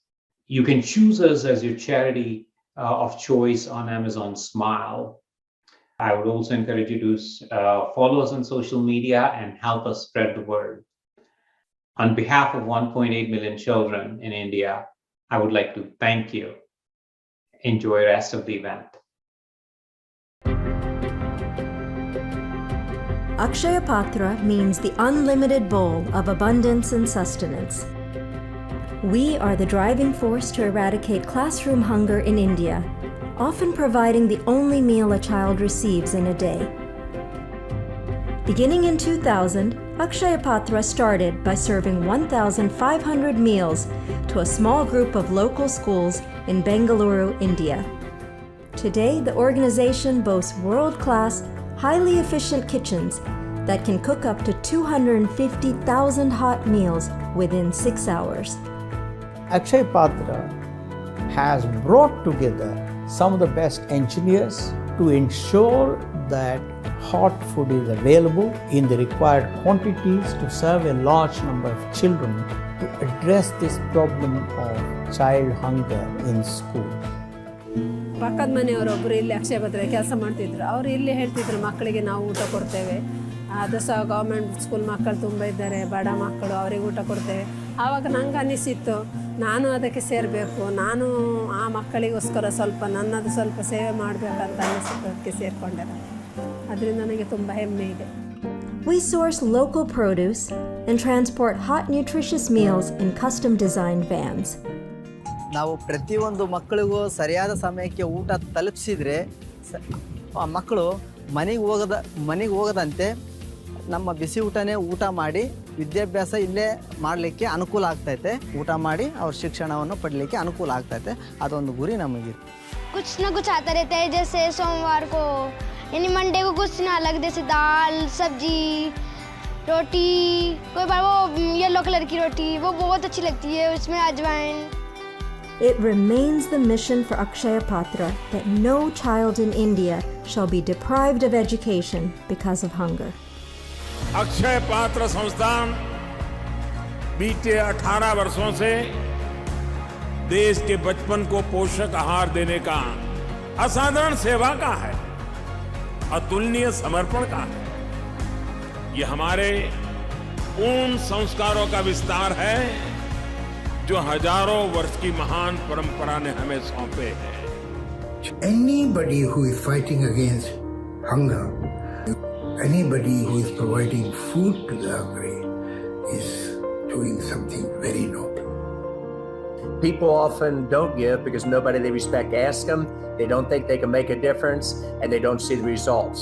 You can choose us as your charity of choice on Amazon Smile. I would also encourage you to follow us on social media and help us spread the word. On behalf of 1.8 million children in India, I would like to thank you. Enjoy the rest of the event. Akshaya Patra means the unlimited bowl of abundance and sustenance. We are the driving force to eradicate classroom hunger in India, often providing the only meal a child receives in a day. Beginning in 2000, Akshaya Patra started by serving 1,500 meals to a small group of local schools in Bengaluru, India. Today, the organization boasts world-class, highly efficient kitchens that can cook up to 250,000 hot meals within 6 hours. Akshaya Patra has brought together some of the best engineers to ensure that hot food is available in the required quantities to serve a large number of children to address this problem of child hunger in school. ಪಕ್ಕದ ಮನೆಯವರೊಬ್ಬರು ಇಲ್ಲಿ ಅಕ್ಷಯ ಪತ್ರ ಕೆಲಸ ಮಾಡ್ತಿದ್ರು. ಅವರು ಇಲ್ಲಿ ಹೇಳ್ತಿದ್ರು, ಮಕ್ಕಳಿಗೆ ನಾವು ಊಟ ಕೊಡ್ತೇವೆ, ಅದು ಸಹ ಗೌರ್ಮೆಂಟ್ ಸ್ಕೂಲ್ ಮಕ್ಕಳು ತುಂಬ ಇದ್ದಾರೆ, ಬಡ ಮಕ್ಕಳು, ಅವರಿಗೆ ಊಟ ಕೊಡ್ತೇವೆ. ಆವಾಗ ನಂಗೆ ಅನ್ನಿಸಿತ್ತು, ನಾನು ಅದಕ್ಕೆ ಸೇರಬೇಕು, ನಾನು ಆ ಮಕ್ಕಳಿಗೋಸ್ಕರ ಸ್ವಲ್ಪ ನನ್ನದು ಸ್ವಲ್ಪ ಸೇವೆ ಮಾಡಬೇಕಂತ ಅನ್ನಿಸಿತ್ತು, ಅದಕ್ಕೆ ಸೇರಿಕೊಂಡೆ. ಅದರಿಂದ ನನಗೆ ತುಂಬ ಹೆಮ್ಮೆ ಇದೆ. We source local produce and transport hot, nutritious meals in custom-designed vans. ನಾವು ಪ್ರತಿಯೊಂದು ಮಕ್ಕಳಿಗೂ ಸರಿಯಾದ ಸಮಯಕ್ಕೆ ಊಟ ತಲುಪಿಸಿದರೆ ಮಕ್ಕಳು ಮನೆಗೆ ಹೋಗದಂತೆ ನಮ್ಮ ಬಿಸಿ ಊಟನೇ ಊಟ ಮಾಡಿ ವಿದ್ಯಾಭ್ಯಾಸ ಇಲ್ಲೇ ಮಾಡಲಿಕ್ಕೆ ಅನುಕೂಲ ಆಗ್ತೈತೆ. ಊಟ ಮಾಡಿ ಅವ್ರ ಶಿಕ್ಷಣವನ್ನು ಪಡಲಿಕ್ಕೆ ಅನುಕೂಲ ಆಗ್ತೈತೆ. ಅದೊಂದು ಗುರಿ ನಮಗೆ. कुछ ना कुछ आता रहता है, जैसे सोमवार को यानी मंडे को कुछ ना अलग, जैसे दाल सब्जी रोटी, कोई बार वो येलो कलर की रोटी वो बहुत अच्छी लगती है, उसमें अजवाइन. It remains the mission for Akshaya Patra that no child in India shall be deprived of education because of hunger. Akshay पात्र संस्थान बीते 18 वर्षों से देश के बचपन को पोषक आहार देने का असाधारण सेवा का है, अतुलनीय समर्पण का है. ये हमारे उन संस्कारों का विस्तार है जो हजारों वर्ष की महान परंपरा ने हमें सौंपे हैं. Anybody who is fighting against hunger, anybody who is providing food to the hungry is doing something very noble. People often don't give because nobody they respect asks them. They don't think they can make a difference, and they don't see the results.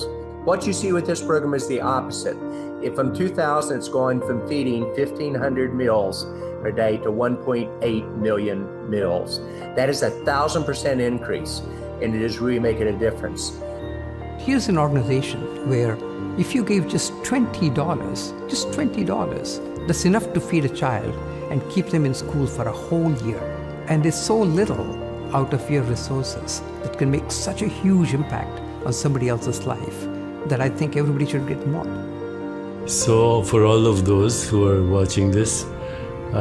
What you see with this program is the opposite. If from 2000 it's going from feeding 1,500 meals per day to 1.8 million meals. That is 1,000% increase, and it is really making a difference. Here's an organization where if you gave just $20, that's enough to feed a child and keep them in school for a whole year. And it's so little out of your resources that can make such a huge impact on somebody else's life that I think everybody should get more. So for all of those who are watching this,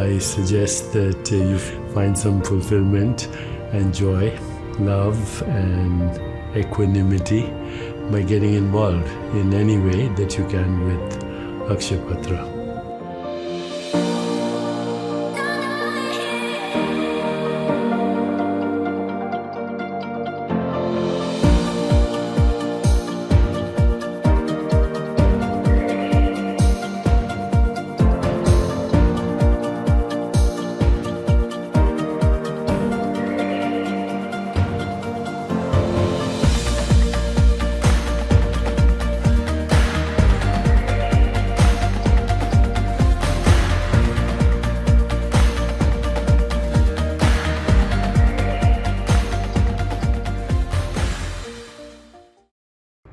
I suggest that you find some fulfillment and joy, love and equanimity by getting involved in any way that you can with Akshaya Patra.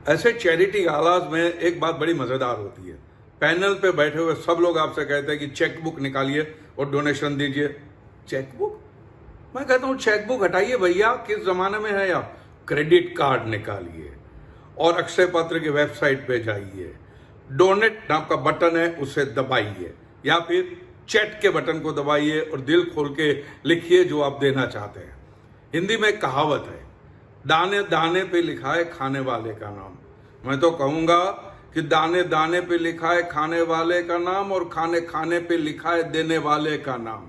ऐसे charity गालाज में एक बात बड़ी मजेदार होती है, panel पे बैठे हुए सब लोग आपसे कहते हैं कि चेक बुक निकालिए और डोनेशन दीजिए। Cheque book? मैं कहता हूं चेक बुक हटाइए भैया, किस जमाने में है आप? क्रेडिट कार्ड निकालिए और अक्षय पात्र की वेबसाइट पे जाइए, डोनेट नाम का बटन है उसे दबाइए, या फिर चैट के बटन को दबाइए और दिल खोल के लिखिए जो आप देना चाहते हैं। हिंदी में एक कहावत है, दाने दाने पे लिखा है खाने वाले का नाम। मैं तो कहूंगा कि दाने दाने पे लिखा है खाने वाले का नाम और खाने खाने पे लिखा है देने वाले का नाम।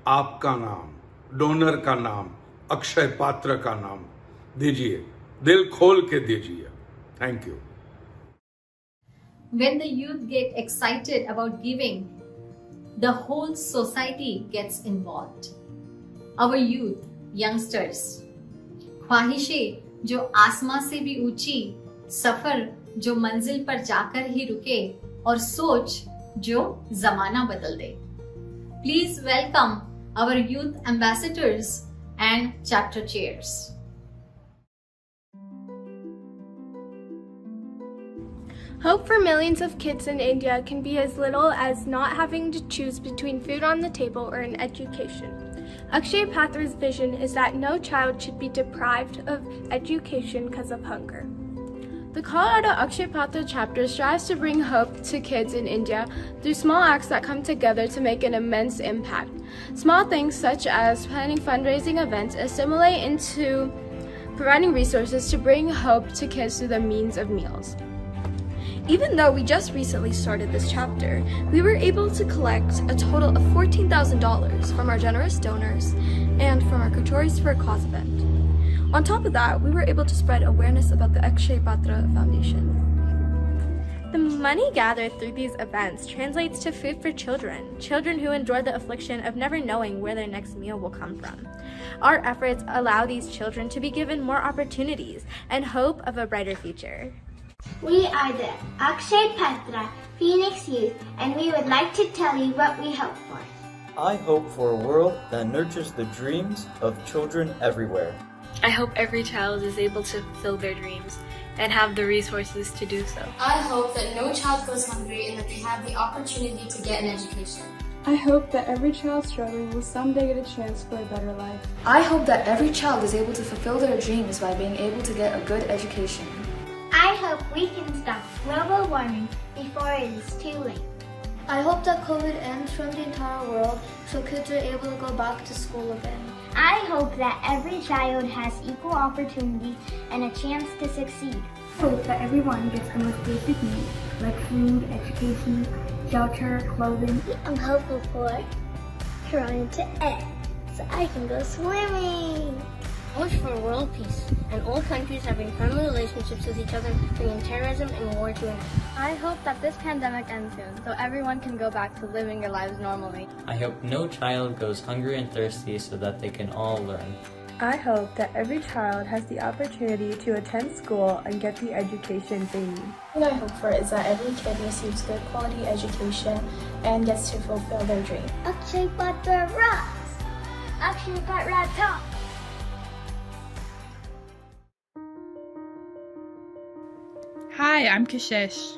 आपका नाम, डोनर का नाम, अक्षय पात्र का नाम दीजिए, दिल खोल के दीजिए। Thank you. When the youth get excited about giving, the whole society gets involved. Our youth, youngsters, ख्वाहिशें जो आसमां से भी ऊंची, सफर जो मंजिल पर जाकर ही रुके और सोच जो जमाना बदल दे। Please welcome our youth ambassadors and chapter chairs. Hope for millions of kids in India can be as little as not having to choose between food on the table or an education. Akshaya Patra's vision is that no child should be deprived of education because of hunger. The Colorado Akshaya Patra chapter strives to bring hope to kids in India through small acts that come together to make an immense impact. Small things such as planning fundraising events assimilate into providing resources to bring hope to kids through the means of meals. Even though we just recently started this chapter, we were able to collect a total of $14,000 from our generous donors and from our Katoris for a Cause event. On top of that, we were able to spread awareness about the Akshaya Patra Foundation. The money gathered through these events translates to food for children who endure the affliction of never knowing where their next meal will come from. Our efforts allow these children to be given more opportunities and hope of a brighter future. We are the Akshay Patra Phoenix Youth, and we would like to tell you what we hope for. I hope for a world that nurtures the dreams of children everywhere. I hope every child is able to fulfill their dreams and have the resources to do so. I hope that no child goes hungry and that they have the opportunity to get an education. I hope that every child struggling will someday get a chance for a better life. I hope that every child is able to fulfill their dreams by being able to get a good education. I hope we can stop global warming before it is too late. I hope that COVID ends from the entire world so kids are able to go back to school again. I hope that every child has equal opportunity and a chance to succeed. I hope that everyone gets the most basic needs like food, education, shelter, clothing. I'm hopeful for trying to end so I can go swimming. I wish for world peace and all countries having friendly relationships with each other, bringing terrorism and war to an end. I hope that this pandemic ends soon so everyone can go back to living their lives normally. I hope no child goes hungry and thirsty so that they can all learn. I hope that every child has the opportunity to attend school and get the education they need. What I hope for is that every kid receives good quality education and gets to fulfill their dream. Akshay Patra rocks! Akshay Patra talks! Hi, I'm Kashish.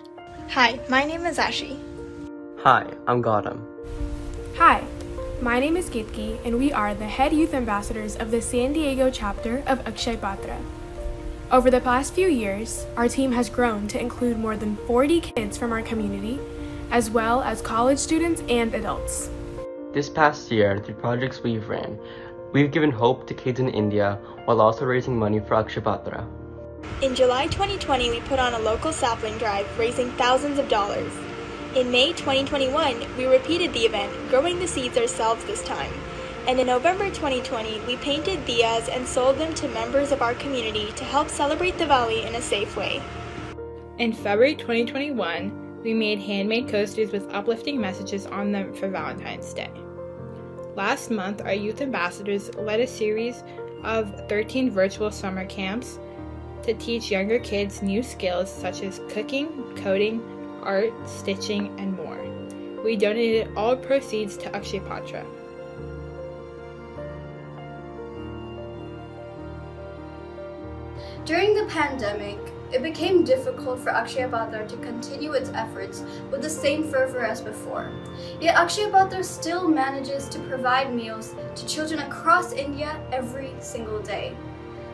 Hi, my name is Ashi. Hi, I'm Gautam. Hi, my name is Kitki, and we are the head youth ambassadors of the San Diego chapter of Akshay Patra. Over the past few years, our team has grown to include more than 40 kids from our community, as well as college students and adults. This past year, through projects we've ran, we've given hope to kids in India while also raising money for Akshay Patra. In July 2020, we put on a local sapling drive, raising thousands of dollars. In May 2021, we repeated the event, growing the seeds ourselves this time. And in November 2020, we painted diyas and sold them to members of our community to help celebrate Diwali in a safe way. In February 2021, we made handmade coasters with uplifting messages on them for Valentine's Day. Last month, our youth ambassadors led a series of 13 virtual summer camps to teach younger kids new skills such as cooking, coding, art, stitching, and more. We donated all proceeds to Akshay Patra. During the pandemic, it became difficult for Akshaya Patra to continue its efforts with the same fervor as before. Yet Akshaya Patra still manages to provide meals to children across India every single day.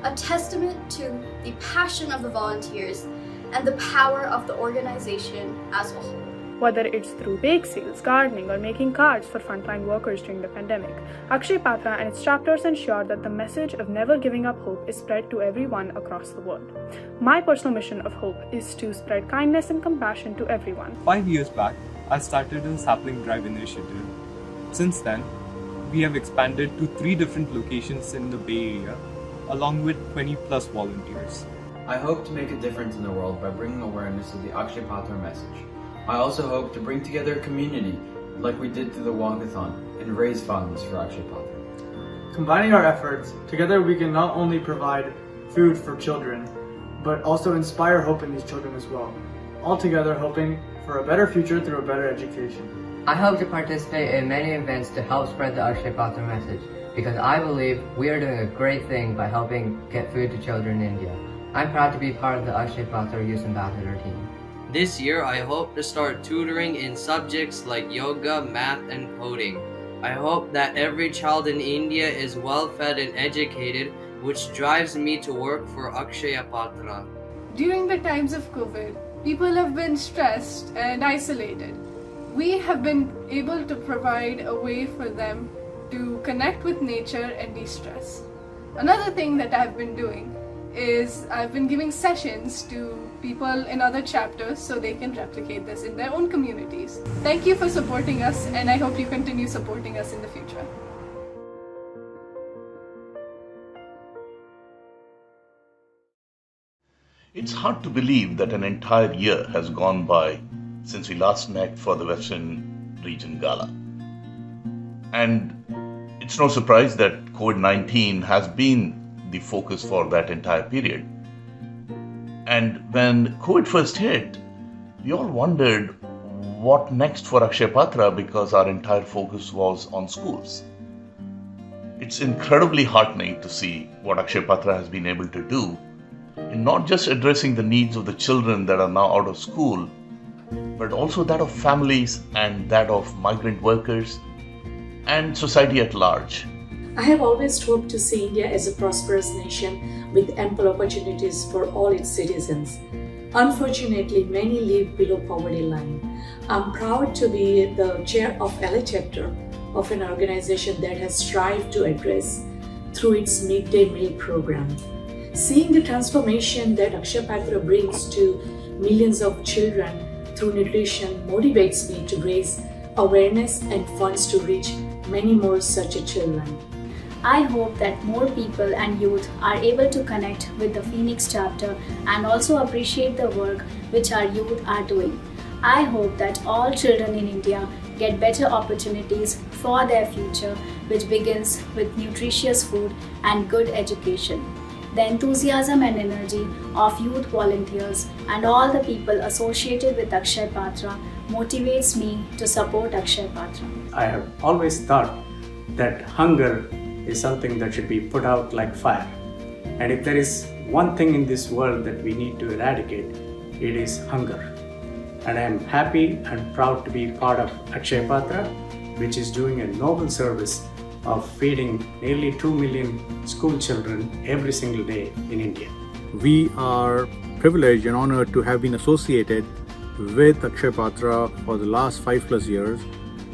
A testament to the passion of the volunteers and the power of the organization as a whole. Whether it's through bake sales, gardening, or making cards for frontline workers during the pandemic, Akshaya Patra and its chapters ensure that the message of never giving up hope is spread to everyone across the world. My personal mission of hope is to spread kindness and compassion to everyone. 5 years back, I started a sapling drive initiative. Since then, we have expanded to 3 different locations in the Bay Area, along with 20 plus volunteers. I hope to make a difference in the world by bringing awareness of the Akshaya Patra message. I also hope to bring together a community like we did through the walkathon and raise funds for Akshaya Patra. Combining our efforts, together we can not only provide food for children, but also inspire hope in these children as well. All together hoping for a better future through a better education. I hope to participate in many events to help spread the Akshaya Patra message because I believe we are doing a great thing by helping get food to children in India. I'm proud to be part of the Akshaya Patra Youth Ambassador team. This year, I hope to start tutoring in subjects like yoga, math, and coding. I hope that every child in India is well fed and educated, which drives me to work for Akshaya Patra. During the times of COVID, people have been stressed and isolated. We have been able to provide a way for them to connect with nature and de-stress. Another thing that I've been doing is I've been giving sessions to people in other chapters so they can replicate this in their own communities. Thank you for supporting us, and I hope you continue supporting us in the future. It's hard to believe that an entire year has gone by since we last met for the Western Region Gala. And it's no surprise that COVID-19 has been the focus for that entire period. And when COVID first hit, we all wondered what next for Akshaya Patra because our entire focus was on schools. It's incredibly heartening to see what Akshaya Patra has been able to do in not just addressing the needs of the children that are now out of school, but also that of families and that of migrant workers and society at large. I have always hoped to see India as a prosperous nation with ample opportunities for all its citizens. Unfortunately, many live below poverty line. I'm proud to be the chair of LA chapter of an organization that has strived to address through its midday meal program. Seeing the transformation that Akshaya Patra brings to millions of children through nutrition motivates me to raise awareness and funds to reach many more such children. I hope that more people and youth are able to connect with the Phoenix chapter and also appreciate the work which our youth are doing. I hope that all children in India get better opportunities for their future, which begins with nutritious food and good education. The enthusiasm and energy of youth volunteers and all the people associated with Akshaya Patra motivates me to support Akshaya Patra. I have always thought that hunger is something that should be put out like fire. And if there is one thing in this world that we need to eradicate, it is hunger. And I am happy and proud to be part of Akshaya Patra, which is doing a noble service of feeding nearly 2 million school children every single day in India. We are privileged and honored to have been associated with Akshaya Patra for the last 5+ years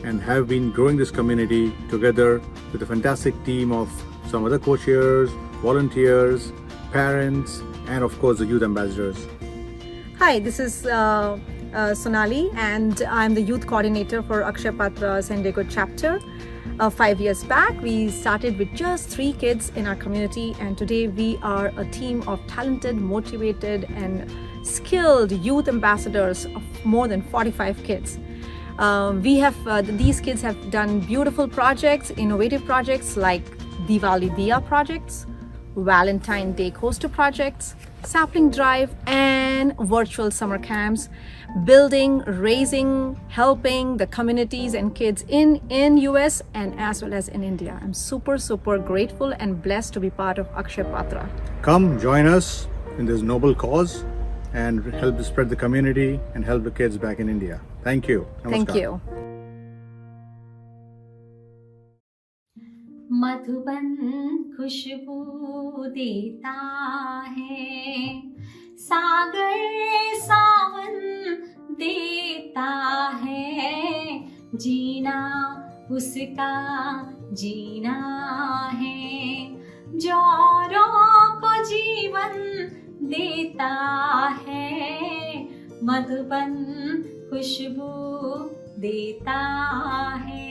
and have been growing this community together with a fantastic team of some other co-chairs, volunteers, parents, and of course the youth ambassadors. Hi, this is Sonali, and I'm the youth coordinator for Akshaya Patra San Diego chapter. 5 years back, we started with just 3 kids in our community, and today we are a team of talented, motivated, and skilled youth ambassadors of more than 45 kids. These kids have done beautiful projects, innovative projects like Diwali Diya projects, Valentine Day coaster projects, sapling drive, and virtual summer camps, building, raising, helping the communities and kids in US and as well as in India. I'm super grateful and blessed to be part of Akshaya Patra. Come join us in this noble cause and help spread the community and help the kids back in India. Thank you. Thank Namaskar. you. Madhuban खुशबू देता है, सागर सावन देता है, जीना उसका जीना है, जो औरों को जीवन देता है, मधुबन खुशबू देता है।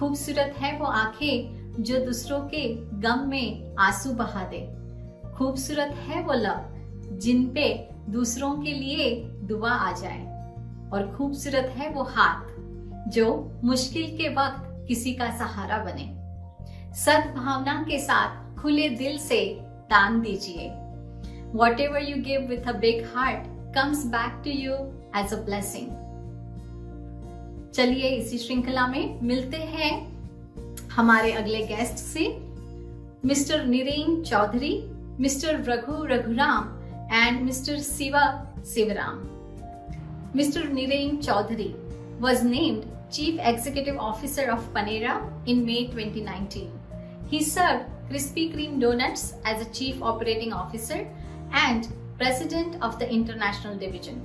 खूबसूरत है वो आंखें जो दूसरों के गम में आंसू बहा दे, खूबसूरत है वो लब जिन पे दूसरों के लिए दुआ आ जाए, और खूबसूरत है वो हाथ जो मुश्किल के वक्त किसी का सहारा बने। सद्भावना के साथ खुले दिल से दान दीजिए। Whatever you give with a big heart comes back to you as a blessing. चलिए इसी श्रृंखला में मिलते हैं हमारे अगले गेस्ट से, mister Niren Chaudhary, mister Raghuram and Mr. Sivaram. Mr. Niren Chaudhary was named Chief Executive Officer of Panera in May 2019. He served Krispy Kreme Donuts as a Chief Operating Officer and President of the International Division.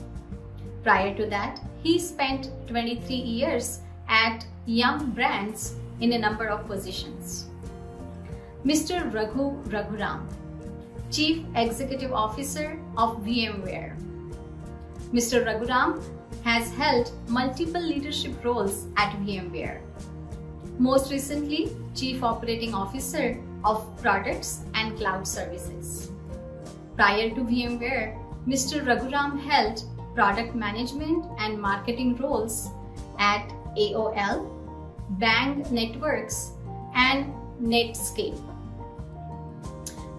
Prior to that, he spent 23 years at Yum Brands in a number of positions. Mr. Raghuram, Chief Executive Officer of VMware. Mr. Raghuram has held multiple leadership roles at VMware. Most recently, Chief Operating Officer of Products and Cloud Services. Prior to VMware, Mr. Raghuram held product management and marketing roles at AOL, Bang Networks, and Netscape.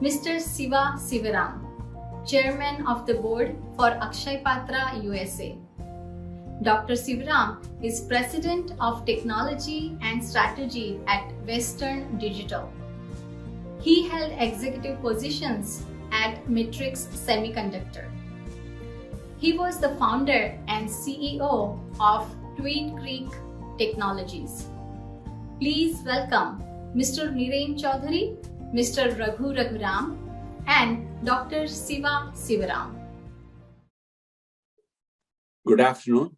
Mr. Sivaram, Chairman of the Board for Akshaya Patra USA. Dr. Sivaram is President of Technology and Strategy at Western Digital. He held executive positions at Matrix Semiconductor. He was the founder and CEO of Tweed Creek Technologies. Please welcome Mr. Niren Chaudhary, Mr. Raghuram, and Dr. Sivaram. Good afternoon.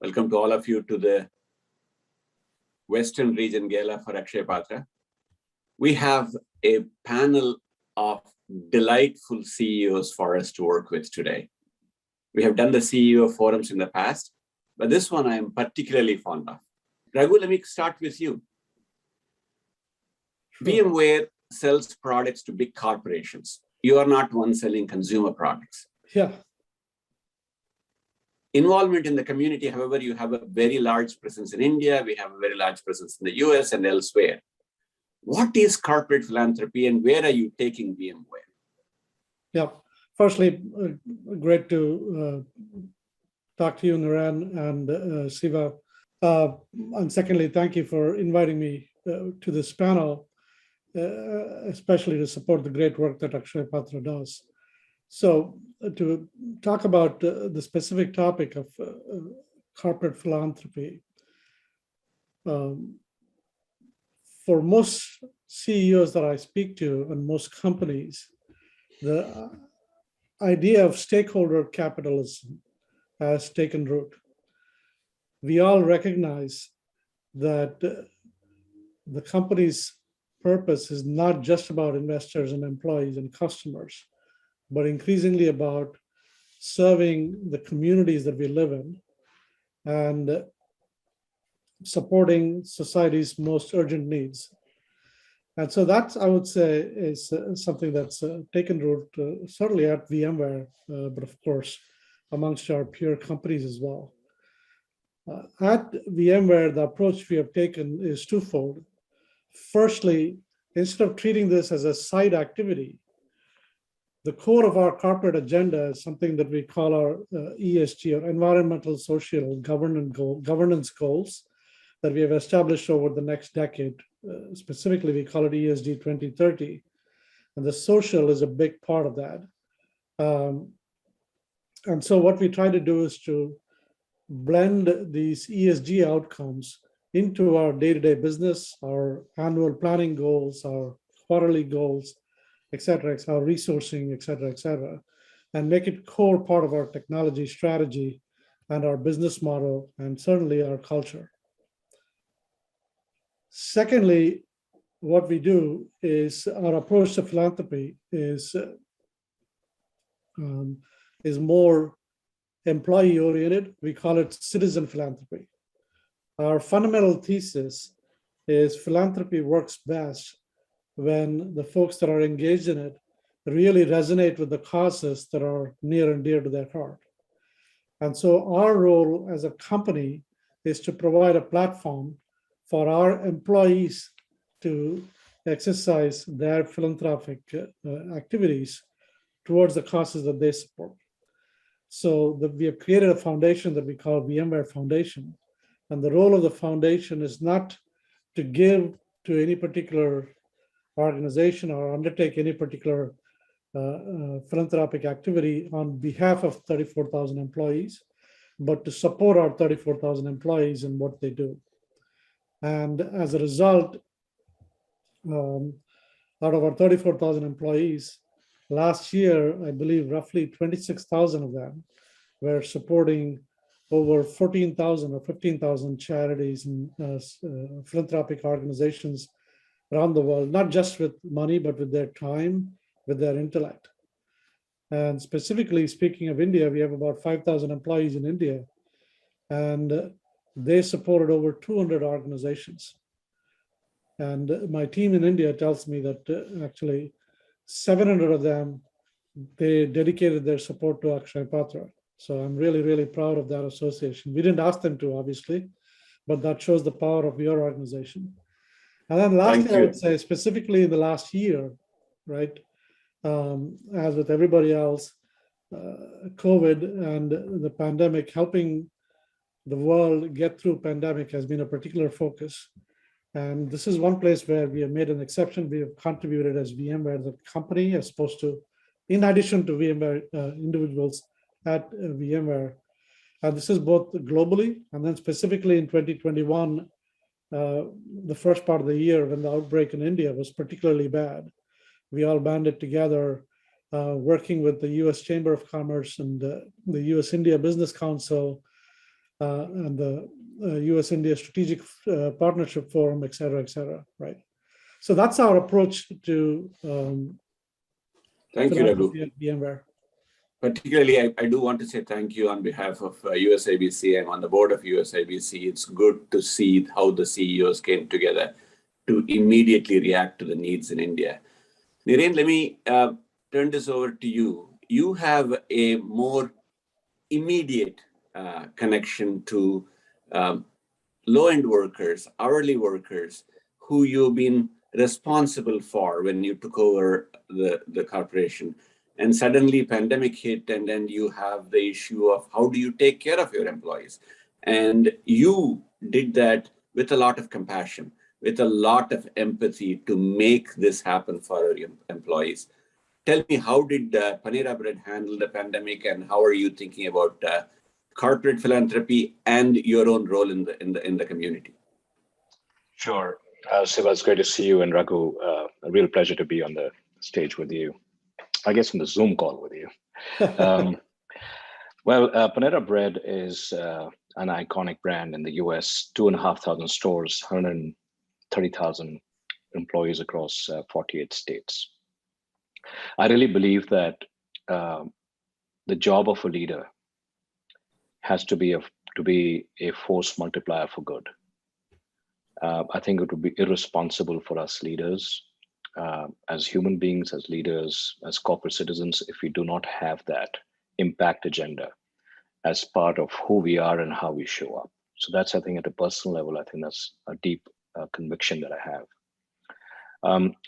Welcome to all of you to the Western Region Gala for Akshaya Patra. We have a panel of delightful CEOs for us to work with today. We have done the CEO forums in the past, but this one I am particularly fond of. Raghu, let me start with you. VMware sells products to big corporations. You are not one selling consumer products. Yeah. Involvement in the community, however, you have a very large presence in India. We have a very large presence in the US and elsewhere. What is corporate philanthropy and where are you taking VMware? Yeah. Firstly, great to talk to you, Niren and Siva. And secondly, thank you for inviting me to this panel, especially to support the great work that Akshaya Patra does. So to talk about the specific topic of corporate philanthropy, for most CEOs that I speak to and most companies, the idea of stakeholder capitalism has taken root. We all recognize that the company's purpose is not just about investors and employees and customers, but increasingly about serving the communities that we live in and supporting society's most urgent needs. And so that's, I would say, is something that's taken root certainly at VMware, but of course, amongst our peer companies as well. At VMware, the approach we have taken is twofold. Firstly, instead of treating this as a side activity, the core of our corporate agenda is something that we call our ESG, or environmental, social, governance goals that we have established over the next decade. Specifically, we call it ESG 2030. and the social is a big part of that. And so what we try to do is to blend these ESG outcomes into our day-to-day business, our annual planning goals, our quarterly goals, et cetera, our resourcing, et cetera, and make it core part of our technology strategy and our business model, and certainly our culture. Secondly, what we do is our approach to philanthropy is more employee-oriented. We call it citizen philanthropy. Our fundamental thesis is philanthropy works best when the folks that are engaged in it really resonate with the causes that are near and dear to their heart. And so our role as a company is to provide a platform for our employees to exercise their philanthropic activities towards the causes that they support. So we have created a foundation that we call VMware Foundation. And the role of the foundation is not to give to any particular organization or undertake any particular philanthropic activity on behalf of 34,000 employees, but to support our 34,000 employees in what they do. And as a result, out of our 34,000 employees, last year, I believe roughly 26,000 of them were supporting over 14,000 or 15,000 charities and philanthropic organizations around the world, not just with money, but with their time, with their intellect. And specifically speaking of India, we have about 5,000 employees in India, and they supported over 200 organizations. And my team in India tells me that actually 700 of them, they dedicated their support to Akshaya Patra. So I'm really, really proud of that association. We didn't ask them to, obviously, but that shows the power of your organization. And then lastly, I would say specifically in the last year, right, as with everybody else, COVID and the pandemic, helping the world get through pandemic has been a particular focus. And this is one place where we have made an exception. We have contributed as VMware, the company, as opposed to, in addition to VMware individuals at VMware. And this is both globally and then specifically in 2021, the first part of the year when the outbreak in India was particularly bad. We all banded together, working with the US Chamber of Commerce and the US India Business Council and the US India Strategic Partnership Forum, et cetera, right? So that's our approach to thank you, Raghu. at VMware. Particularly, I do want to say thank you on behalf of USABC. I'm on the board of USABC. It's good to see how the CEOs came together to immediately react to the needs in India. Niren, let me turn this over to you. You have a more immediate connection to low-end workers, hourly workers, who you've been responsible for when you took over the corporation. And suddenly pandemic hit, and then you have the issue of how do you take care of your employees? And you did that with a lot of compassion, with a lot of empathy to make this happen for your employees. Tell me, how did Panera Bread handle the pandemic, and how are you thinking about corporate philanthropy and your own role in the community? Sure. Siva, it's great to see you, and Raghu, a real pleasure to be on the stage with you. I guess on the Zoom call with you. Well, Panera Bread is an iconic brand in the US, 2,500 stores, 130,000 employees across 48 states. I really believe that the job of a leader has to be a force multiplier for good. I think it would be irresponsible for us leaders, as human beings, as leaders, as corporate citizens, if we do not have that impact agenda as part of who we are and how we show up. So that's, I think, at a personal level, I think that's a deep conviction that I have.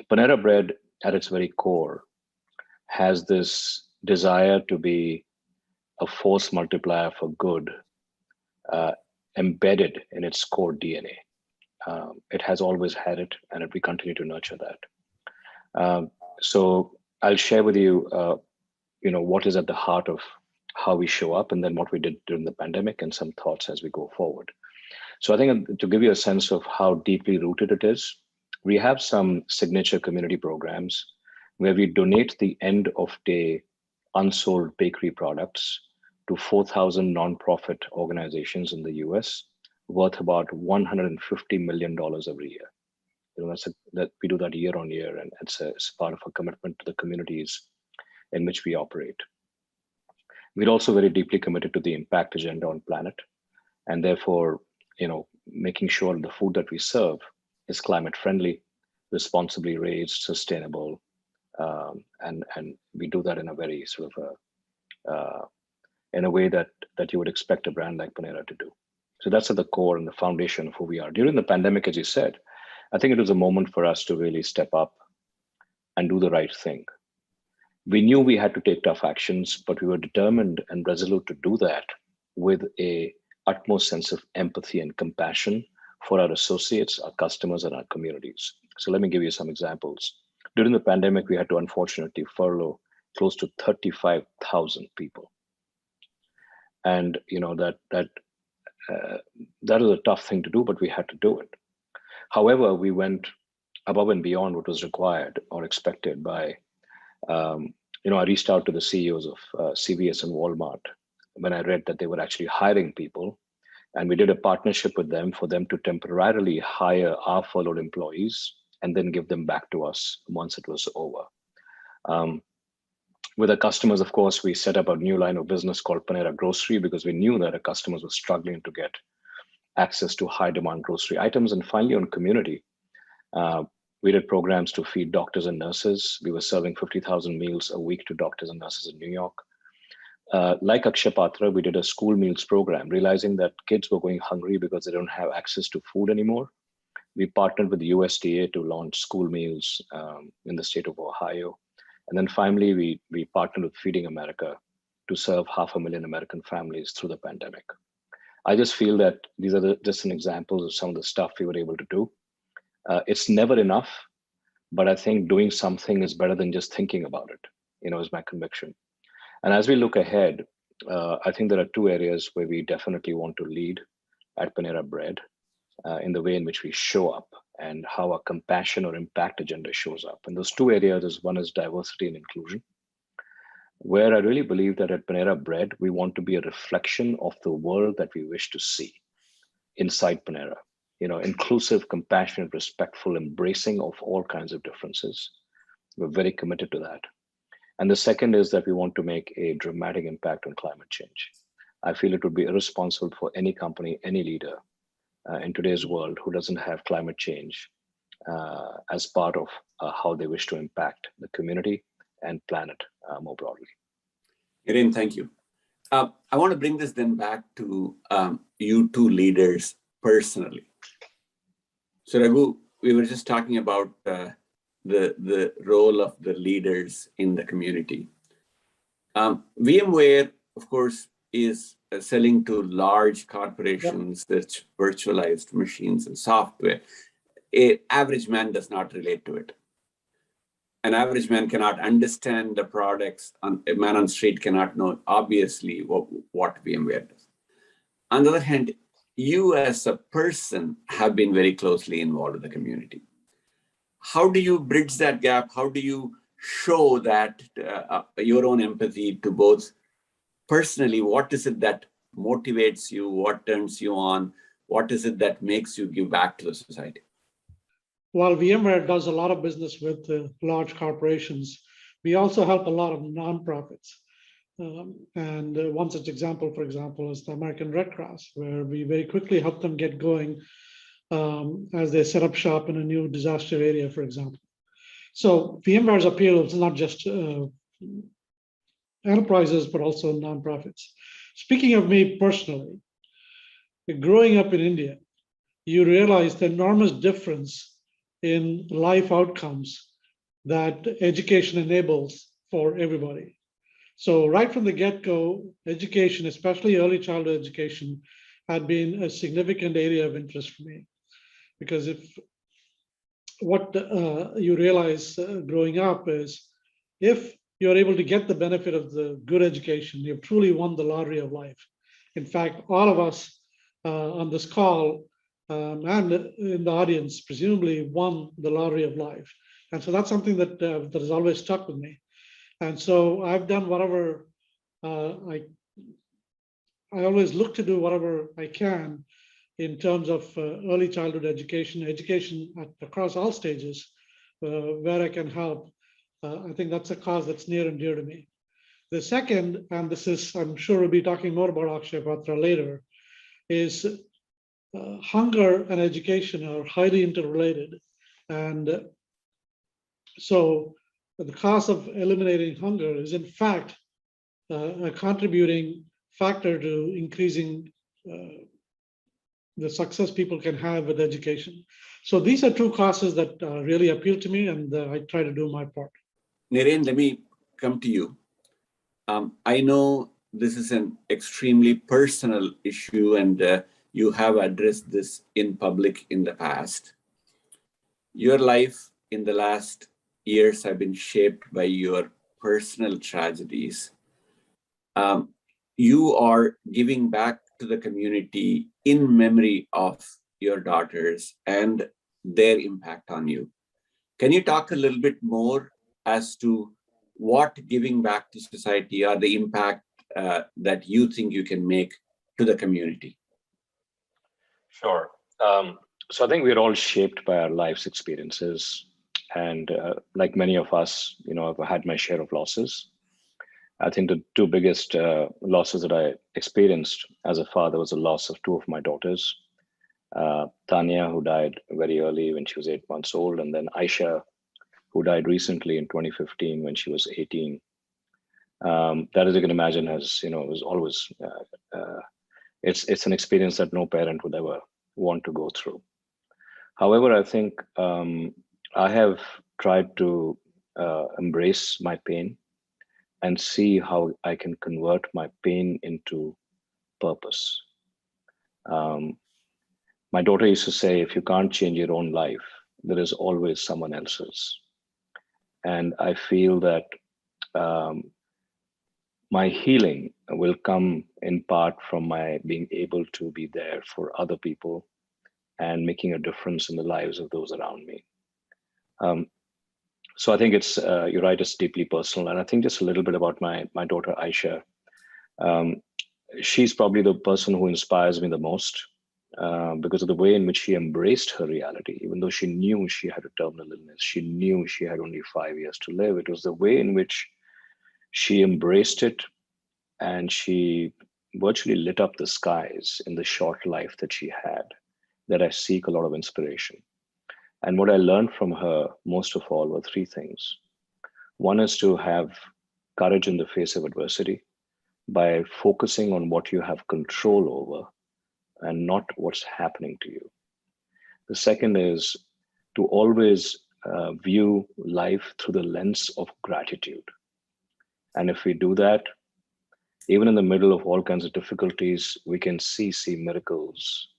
Panera Bread, at its very core, has this desire to be a force multiplier for good, embedded in its core DNA. It has always had it, and we continue to nurture that. So I'll share with you, what is at the heart of how we show up, and then what we did during the pandemic, and some thoughts as we go forward. So I think to give you a sense of how deeply rooted it is, we have some signature community programs where we donate the end of day unsold bakery products to 4,000 nonprofit organizations in the US, worth about $150 million every year. That we do that year on year, and it's part of a commitment to the communities in which we operate. We're also very deeply committed to the impact agenda on planet, and therefore, making sure the food that we serve is climate friendly, responsibly raised, sustainable, and we do that in a very sort of in a way that you would expect a brand like Panera to do. So that's at the core and the foundation of who we are. During the pandemic, as you said, I think it was a moment for us to really step up and do the right thing. We knew we had to take tough actions, but we were determined and resolute to do that with a utmost sense of empathy and compassion for our associates, our customers, and our communities. So let me give you some examples. During the pandemic, we had to unfortunately furlough close to 35,000 people. And that is a tough thing to do, but we had to do it. However, we went above and beyond what was required or expected by, I reached out to the CEOs of CVS and Walmart when I read that they were actually hiring people. And we did a partnership with them for them to temporarily hire our furloughed employees and then give them back to us once it was over. With our customers, of course, we set up a new line of business called Panera Grocery because we knew that our customers were struggling to get access to high demand grocery items. And finally, on community, we did programs to feed doctors and nurses. We were serving 50,000 meals a week to doctors and nurses in New York. Like Akshaya Patra, we did a school meals program, realizing that kids were going hungry because they don't have access to food anymore. We partnered with the USDA to launch school meals in the state of Ohio. And then finally, we partnered with Feeding America to serve 500,000 American families through the pandemic. I just feel that these are just an example of some of the stuff we were able to do. It's never enough, but I think doing something is better than just thinking about it, is my conviction. And as we look ahead, I think there are two areas where we definitely want to lead at Panera Bread in the way in which we show up and how our compassion or impact agenda shows up. And those two areas is one is diversity and inclusion, where I really believe that at Panera Bread, we want to be a reflection of the world that we wish to see inside Panera. Inclusive, compassionate, respectful, embracing of all kinds of differences. We're very committed to that. And the second is that we want to make a dramatic impact on climate change. I feel it would be irresponsible for any company, any leader in today's world who doesn't have climate change as part of how they wish to impact the community and planet more broadly. Niren, thank you. I want to bring this then back to you two leaders personally. So Raghu, we were just talking about the role of the leaders in the community. VMware, of course, is selling to large corporations that's virtualized machines and software. An average man does not relate to it. An average man cannot understand the products. A man on the street cannot know, obviously, what VMware does. On the other hand, you as a person have been very closely involved with the community. How do you bridge that gap? How do you show that your own empathy to both personally? What is it that motivates you? What turns you on? What is it that makes you give back to the society? While VMware does a lot of business with large corporations, we also help a lot of nonprofits. And one such example, for example, is the American Red Cross, where we very quickly help them get going as they set up shop in a new disaster area, for example. So VMware's appeal is not just enterprises, but also nonprofits. Speaking of me personally, growing up in India, you realize the enormous difference in life outcomes that education enables for everybody. So right from the get-go, education, especially early childhood education, had been a significant area of interest for me. Because if what you realize growing up is if you're able to get the benefit of the good education, you've truly won the lottery of life. In fact, all of us on this call and in the audience presumably won the lottery of life. And so that's something that has always stuck with me. And so I've done whatever I always look to do whatever I can in terms of early childhood education, across all stages, where I can help. I think that's a cause that's near and dear to me. The second, and this is, I'm sure we'll be talking more about Akshaya Patra later, is hunger and education are highly interrelated. And so the cause of eliminating hunger is in fact a contributing factor to increasing the success people can have with education. So these are two causes that really appeal to me, and I try to do my part. Niren, let me come to you. I know this is an extremely personal issue, and you have addressed this in public in the past. Your life in the last years have been shaped by your personal tragedies. You are giving back to the community in memory of your daughters and their impact on you. Can you talk a little bit more as to what giving back to society or the impact that you think you can make to the community? Sure. So I think we're all shaped by our life's experiences. And like many of us, I've had my share of losses. I think the two biggest losses that I experienced as a father was the loss of two of my daughters. Tanya, who died very early when she was 8 months old, and then Aisha, who died recently in 2015 when she was 18. That, as you can imagine, was always, it's an experience that no parent would ever want to go through. However, I think I have tried to embrace my pain and see how I can convert my pain into purpose. My daughter used to say, if you can't change your own life, there is always someone else's. And I feel that my healing will come in part from my being able to be there for other people and making a difference in the lives of those around me. So I think it's, you're right, it's deeply personal. And I think just a little bit about my daughter, Aisha. She's probably the person who inspires me the most because of the way in which she embraced her reality. Even though she knew she had a terminal illness, she knew she had only 5 years to live. It was the way in which she embraced it, and she virtually lit up the skies in the short life that she had, that I seek a lot of inspiration. And what I learned from her most of all were three things. One is to have courage in the face of adversity by focusing on what you have control over and not what's happening to you. The second is to always view life through the lens of gratitude. And if we do that, even in the middle of all kinds of difficulties, we can see miracles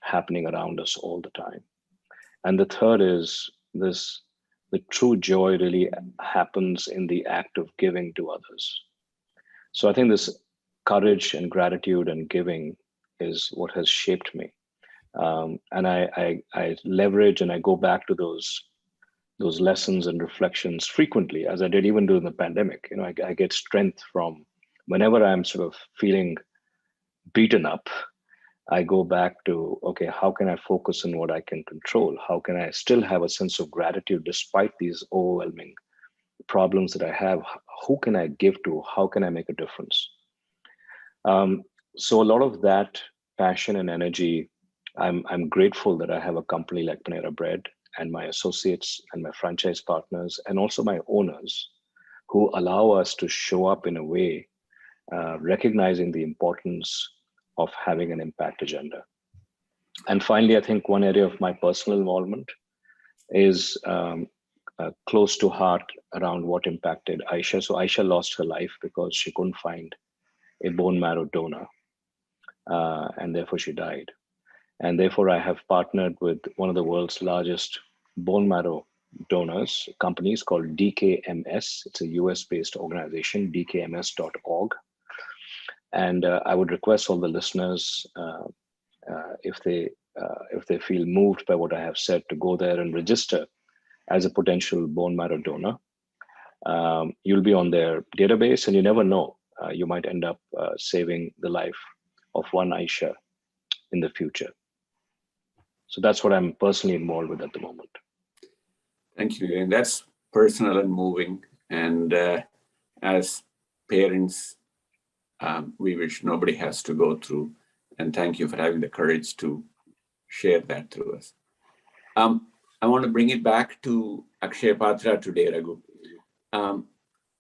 happening around us all the time. And the third is the true joy really happens in the act of giving to others. So I think this courage and gratitude and giving is what has shaped me. And I leverage and I go back to those lessons and reflections frequently, as I did even during the pandemic. I get strength from whenever I'm sort of feeling beaten up. I go back to, okay, how can I focus on what I can control? How can I still have a sense of gratitude despite these overwhelming problems that I have? Who can I give to? How can I make a difference? So a lot of that passion and energy, I'm grateful that I have a company like Panera Bread and my associates and my franchise partners and also my owners who allow us to show up in a way recognizing the importance of having an impact agenda. And finally, I think one area of my personal involvement is close to heart around what impacted Aisha. So Aisha lost her life because she couldn't find a bone marrow donor, and therefore she died. And therefore I have partnered with one of the world's largest bone marrow donors. Company is called DKMS. It's a US-based organization, dkms.org. And I would request all the listeners, if they feel moved by what I have said, to go there and register as a potential bone marrow donor. You'll be on their database, and you never know, you might end up saving the life of one Aisha in the future. So that's what I'm personally involved with at the moment. Thank you. And that's personal and moving. And as parents, we wish nobody has to go through. And thank you for having the courage to share that through us. I want to bring it back to Akshaya Patra today, Raghu.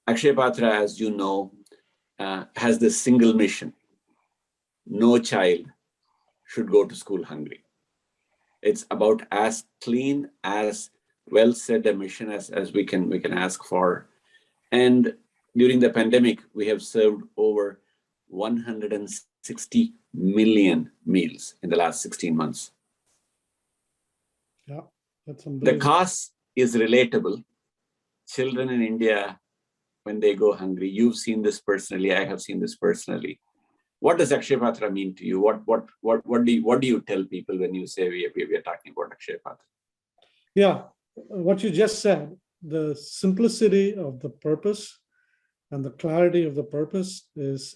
Akshaya Patra, as you know, has this single mission: no child should go to school hungry. It's about as clean, as well said a mission as we can ask for. And during the pandemic, we have served over 160 million meals in the last 16 months. Yeah, that's The unbelievable. cost is relatable. Children in India, when they go hungry, you've seen this personally, I have seen this personally. What does Akshaya Patra mean to you? What do you tell people when you say we are talking about Akshaya Patra? Yeah, what you just said, the simplicity of the purpose and the clarity of the purpose is,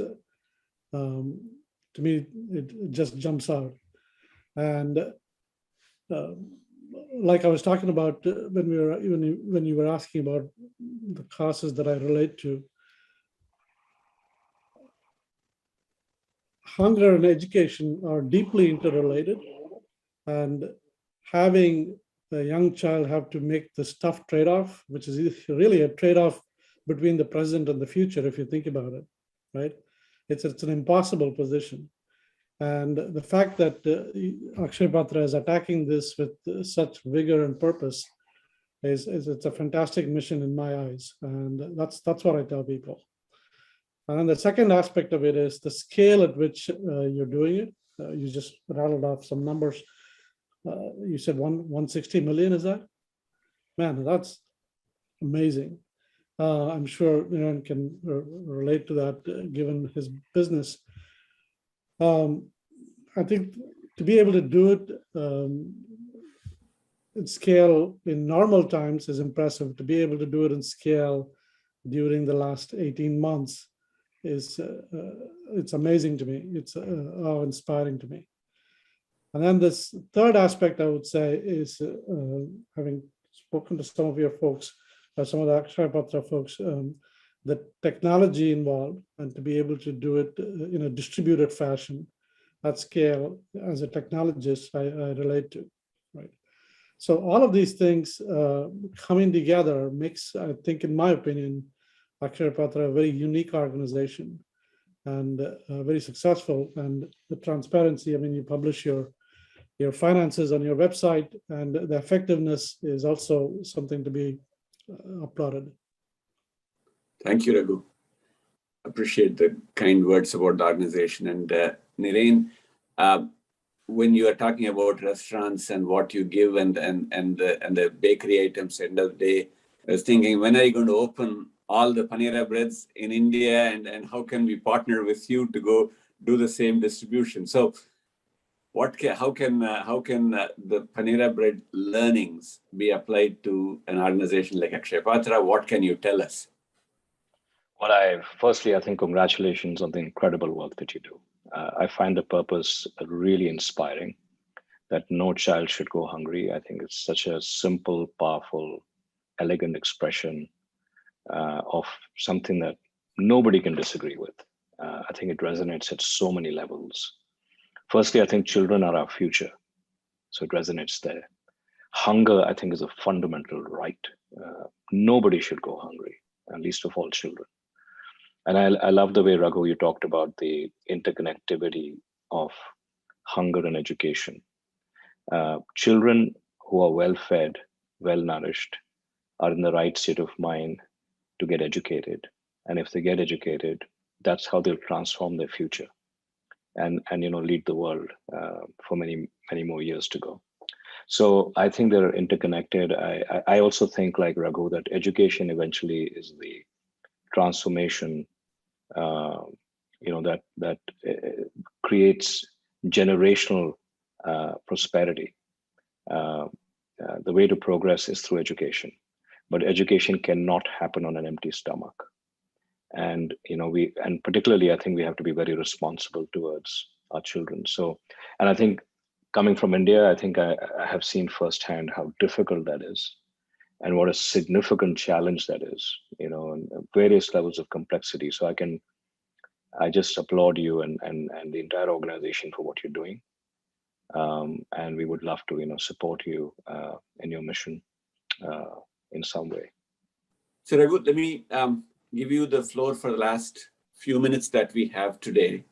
to me, it just jumps out. And like I was talking about when you were asking about the causes that I relate to, hunger and education are deeply interrelated, and having a young child have to make this tough trade-off, which is really a trade-off between the present and the future, if you think about it, right? It's an impossible position. And the fact that Akshaya Patra is attacking this with such vigor and purpose it's a fantastic mission in my eyes. And that's what I tell people. And the second aspect of it is the scale at which you're doing it. You just rattled off some numbers. You said 160 million, is that? Man, that's amazing. I'm sure Niren can relate to that given his business. I think to be able to do it in scale in normal times is impressive. To be able to do it in scale during the last 18 months is it's amazing to me. It's awe-inspiring to me. And then this third aspect I would say is having spoken to some of your folks, some of the Akshaya Patra folks, the technology involved, and to be able to do it in a distributed fashion at scale as a technologist, I relate to, right? So all of these things coming together makes, I think, in my opinion, Akshaya Patra a very unique organization and very successful. And the transparency, I mean, you publish your finances on your website, and the effectiveness is also something to be applauded. Thank you, Raghu. Appreciate the kind words about the organization. And Niren, when you are talking about restaurants and what you give and the bakery items, end of the day, I was thinking, when are you going to open all the Panera breads in India, and how can we partner with you to go do the same distribution? So, how can the Panera bread learnings be applied to an organization like Akshaya Patra? What can you tell us? Well, firstly, I think congratulations on the incredible work that you do. I find the purpose really inspiring, that no child should go hungry. I think it's such a simple, powerful, elegant expression of something that nobody can disagree with. I think it resonates at so many levels. Firstly, I think children are our future, so it resonates there. Hunger, I think, is a fundamental right. Nobody should go hungry, and least of all children. And I love the way, Raghu, you talked about the interconnectivity of hunger and education. Children who are well-fed, well-nourished, are in the right state of mind to get educated. And if they get educated, that's how they'll transform their future and lead the world for many, many more years to go. So I think they're interconnected. I also think, like Raghu, that education eventually is the transformation, that creates generational prosperity. The way to progress is through education, but education cannot happen on an empty stomach. And and particularly, I think we have to be very responsible towards our children. So, and I think coming from India, I think I have seen firsthand how difficult that is, and what a significant challenge that is. And various levels of complexity. So I just applaud you and the entire organization for what you're doing. And we would love to, support you in your mission in some way. So Raghu, let me give you the floor for the last few minutes that we have today.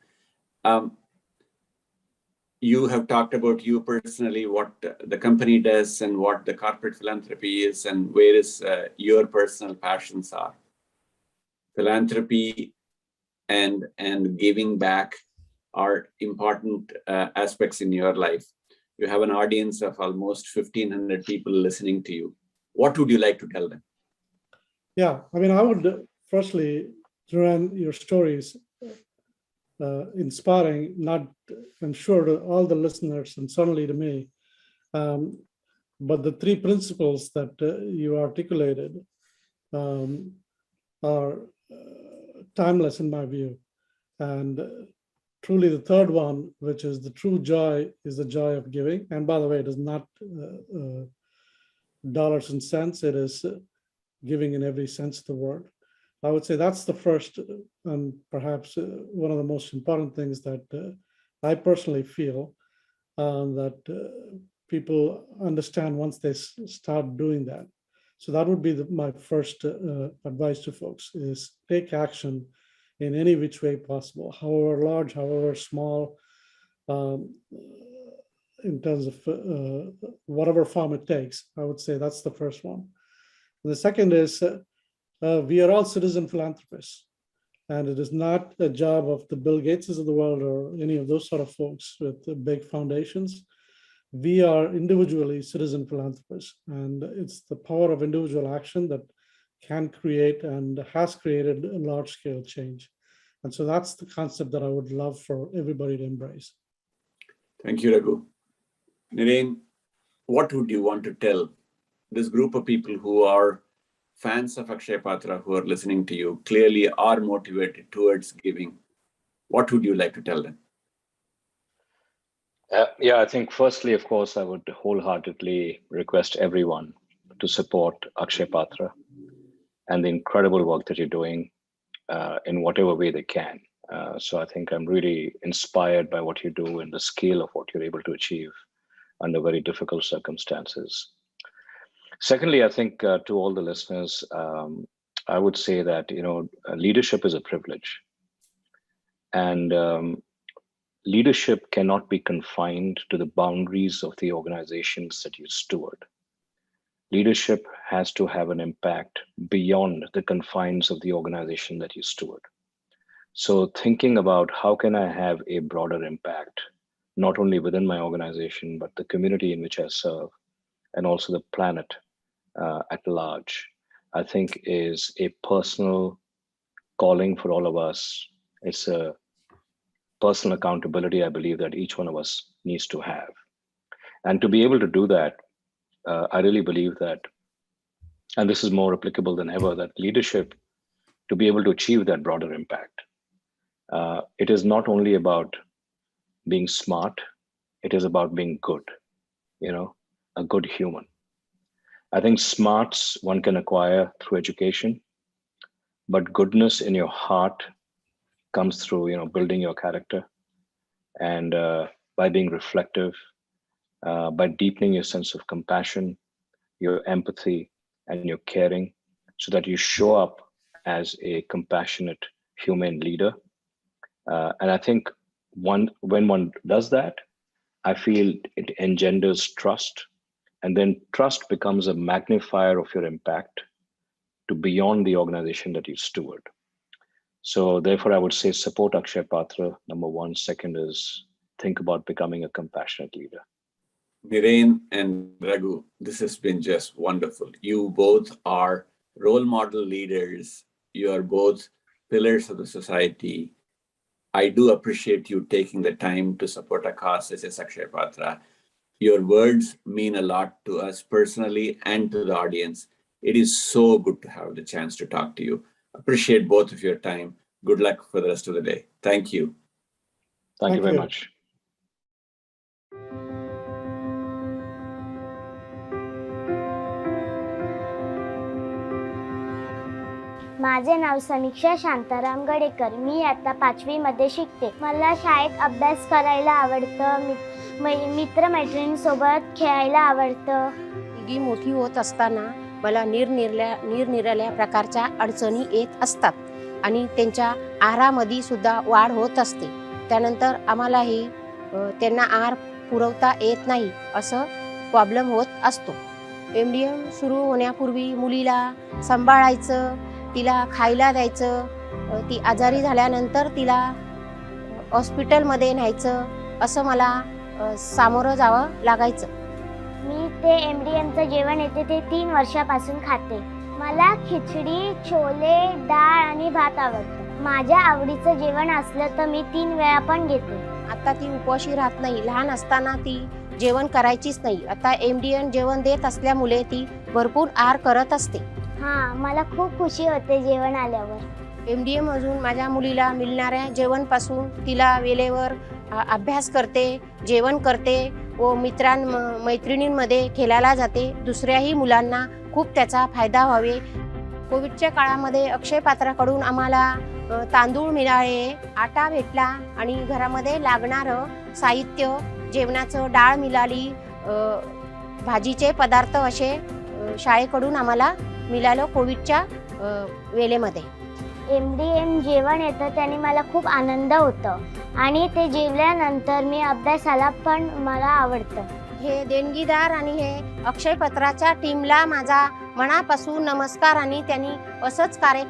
You have talked about you personally, what the company does and what the corporate philanthropy is and where your personal passions are. Philanthropy and giving back are important aspects in your life. You have an audience of almost 1,500 people listening to you. What would you like to tell them? Yeah, I mean, I would firstly, Niren, your stories inspiring, I'm sure, to all the listeners and certainly to me. But the three principles that you articulated are timeless in my view. And truly the third one, which is the true joy, is the joy of giving. And by the way, it is not dollars and cents, it is giving in every sense of the word. I would say that's the first and perhaps one of the most important things that I personally feel that people understand once they start doing that. So that would be my first advice to folks is take action in any which way possible, however large, however small, in terms of whatever form it takes. I would say that's the first one. And the second is we are all citizen philanthropists, and it is not a job of the Bill Gateses of the world or any of those sort of folks with big foundations. We are individually citizen philanthropists, and it's the power of individual action that can create and has created a large-scale change. And so that's the concept that I would love for everybody to embrace. Thank you, Raghu. Niren, what would you want to tell this group of people who are fans of Akshaya Patra, who are listening to you, clearly are motivated towards giving? What would you like to tell them? I think firstly, of course, I would wholeheartedly request everyone to support Akshaya Patra and the incredible work that you're doing in whatever way they can. So I think I'm really inspired by what you do and the scale of what you're able to achieve under very difficult circumstances. Secondly, I think to all the listeners, I would say that, leadership is a privilege. And leadership cannot be confined to the boundaries of the organizations that you steward. Leadership has to have an impact beyond the confines of the organization that you steward. So thinking about how can I have a broader impact, not only within my organization, but the community in which I serve, and also the planet at large, I think is a personal calling for all of us. It's a personal accountability, I believe, that each one of us needs to have. And to be able to do that, I really believe that, and this is more applicable than ever, that leadership, to be able to achieve that broader impact, it is not only about being smart, it is about being good, a good human. I think smarts one can acquire through education, but goodness in your heart comes through, building your character and by being reflective, by deepening your sense of compassion, your empathy, and your caring, so that you show up as a compassionate, humane leader. And I think when one does that, I feel it engenders trust, and then trust becomes a magnifier of your impact to beyond the organization that you steward. So therefore, I would say support Akshaya Patra, number one. Second is think about becoming a compassionate leader. Niren and Raghu, this has been just wonderful. You both are role model leaders. You are both pillars of the society. I do appreciate you taking the time to support a cause such as Akshaya Patra. Your words mean a lot to us personally and to the audience. It is so good to have the chance to talk to you. Appreciate both of your time. Good luck for the rest of the day. Thank you. Thank you very much. माझे नाव समीक्षा शांताराम गडेकर. मी आता 5वी मध्ये शिकते. मला शाळेत अभ्यास करायला आवडतं. मित्रमैत्रिणींसोबत खेळायला आवडतं. मुलगी मोठी होत असताना मला निरनिराळ्या प्रकारच्या अडचणी येत असतात आणि त्यांच्या आहारामध्ये सुद्धा वाढ होत असते. त्यानंतर आम्हालाही त्यांना आहार पुरवता येत नाही असं प्रॉब्लेम होत असतो. MDM सुरू होण्यापूर्वी मुलीला सांभाळायचं, तिला खायला द्यायचं, ती आजारी झाल्यानंतर तिला हॉस्पिटलमध्ये न्यायचं असं मला सामोरं जावं लागायचं. मी ते MDMचं जेवण येते ते 3 वर्षापासून खाते. मला खिचडी, छोले, डाळ आणि भात आवडतं. माझ्या आवडीचं जेवण असलं तर मी 3 वेळा पण घेते. आता ती उपवाशी राहत नाही. लहान असताना ती जेवण करायचीच नाही. आता MDM जेवण देत असल्यामुळे ती भरपूर आहार करत असते. मला खूप खुशी होते जेवण आल्यावर. MDM अजून माझ्या मुलीला मिळणाऱ्या जेवणपासून तिला वेळेवर अभ्यास करते, जेवण करते व मैत्रिणींमध्ये खेळायला जाते. दुसऱ्याही मुलांना खूप त्याचा फायदा व्हावे. कोविडच्या काळामध्ये अक्षय पात्राकडून आम्हाला तांदूळ मिळाले, आटा भेटला आणि घरामध्ये लागणारं साहित्य, जेवणाचं डाळ मिळाली, भाजीचे पदार्थ असे शाळेकडून आम्हाला मिळालं कोविडच्या वेळेमध्ये. MDM जेवण येतं त्याने मला खूप आनंद होतं आणि ते जेवल्यानंतर मी अभ्यासाला पण मला आवडतं. हे देणगीदार आणि हे अक्षय पत्राच्या टीमला माझा मनापासून नमस्कार आणि त्यांनी असंच कार्य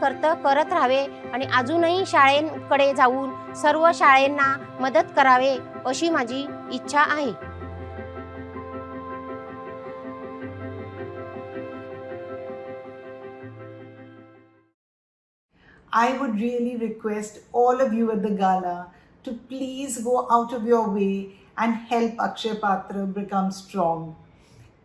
करत राहावे आणि अजूनही शाळेकडे जाऊन सर्व शाळांना मदत करावे अशी माझी इच्छा आहे. I would really request all of you at the gala to please go out of your way and help Akshaya Patra become strong.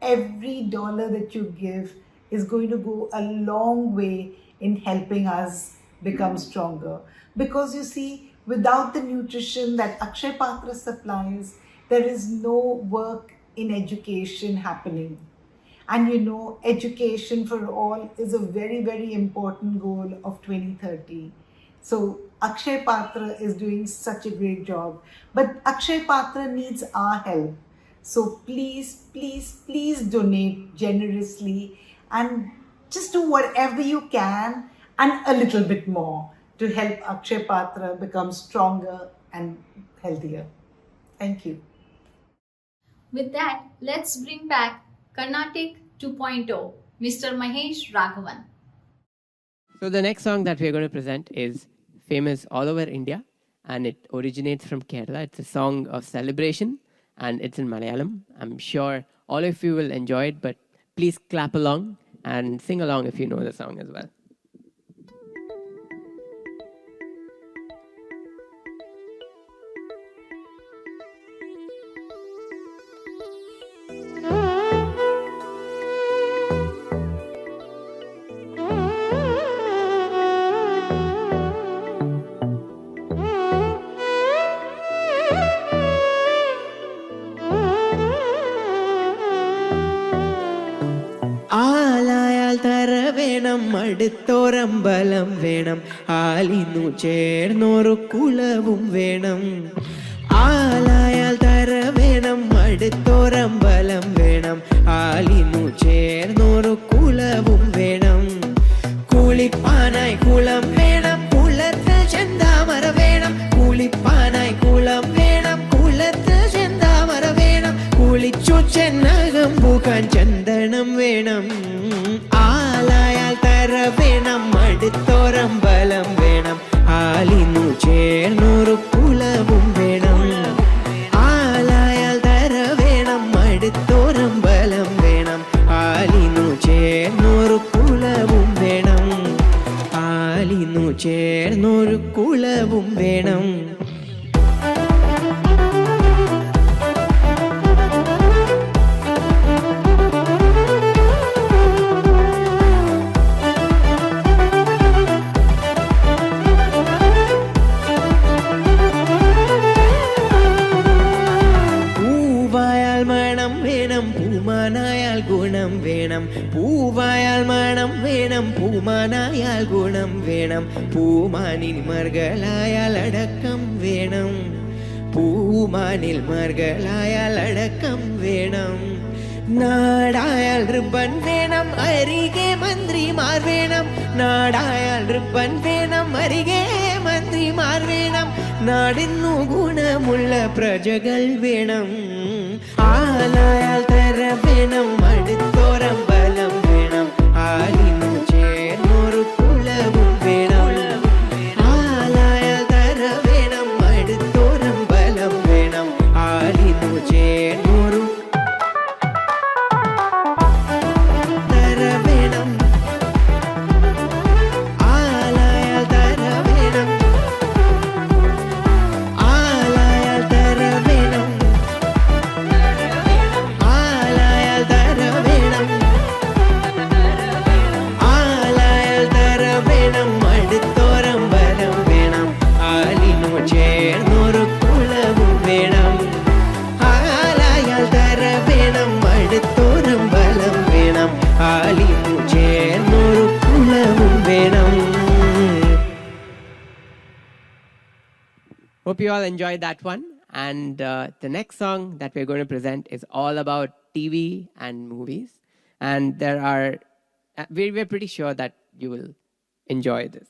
Every dollar that you give is going to go a long way in helping us become stronger. Because you see, without the nutrition that Akshaya Patra supplies, there is no work in education happening. And you know, education for all is a very, very important goal of 2030. So Akshaya Patra is doing such a great job. But Akshaya Patra needs our help. So please, please, please donate generously and just do whatever you can and a little bit more to help Akshaya Patra become stronger and healthier. Thank you. With that, let's bring back Carnatic 2.0, Mr. Mahesh Raghavan. So the next song that we are going to present is famous all over India and it originates from Kerala. It's a song of celebration and it's in Malayalam. I'm sure all of you will enjoy it, but please clap along and sing along if you know the song as well. അടുത്തോരമ്പലം വേണം, ആലിന്നു ചേർന്നൊരു കുലവും വേണം. ആലായാൽ തര വേണം, അടുത്തോരമ്പലം വേണം, ആലിന്നു ചേർന്നൊരു കുലവും വേണം. കുളിപ്പാനായി കുളം വേണം, കുളത്ത് ചെന്താമര വേണം. കുളിപ്പാനായി കുളം വേണം, കുളത്ത് ചെന്താമര വേണം. കുളിച്ചു ചെന്നകം പൂക്കാൻ ചന്ദനം വേണം. ആലായാൽ തര വേണം, അടുത്തോരമ്പലം വേണം, ആലിന്നു ചേർന്നൊരു കുലവും വേണം. ആലായാൽ തര വേണം, അടുത്ത ചേർന്നൊരു കുളവും വേണം. പൂമാനായാൽ ഗുണം വേണം, പൂവായാൽ മണം വേണം, പൂമാനായാൽ ഗുണം വേണം, പൂമാനിൽ മർഗലായാൽ അടക്കം വേണം, പൂമാനിൽ മർഗലായാൽ അടക്കം വേണം. നാടായാൽ റിബൺ വേണം, അരികെ മന്ത്രിമാർ വേണം, നാടായാൽ റിബൺ വേണം, അരികെ മന്ത്രിമാർ വേണം, നാടിന്നു ഗുണമുള്ള പ്രജകൾ വേണം. ആലായാൽ തര വേണം, അടുത്തോരം ബലം വേണം, ആലിനു ചേർന്നൊരു കുളവും വേണം. ആലായാൽ തര വേണം, അടുത്തോരം ബലം വേണം, ആലിനു ചേർന്നൊരു തര വേണം. ആലായാൽ തര വേണം, ആലായാൽ തര വേണം, ആലായാൽ തര വേണം, ആലായാൽ തര വേണം, അടുത്തോരം ബലം വേണം, ആലിനു ചേർന്നൊരു കുളവും വേണം. ആലായാൽ തര വേണം, അടുത്തോരം ബലം വേണം, ആലിനു ചേർന്നൊരു കുളവും വേണം. Hope you all enjoyed that one. And the next song that we're going to present is all about TV and movies. And we're pretty sure that you will enjoy this.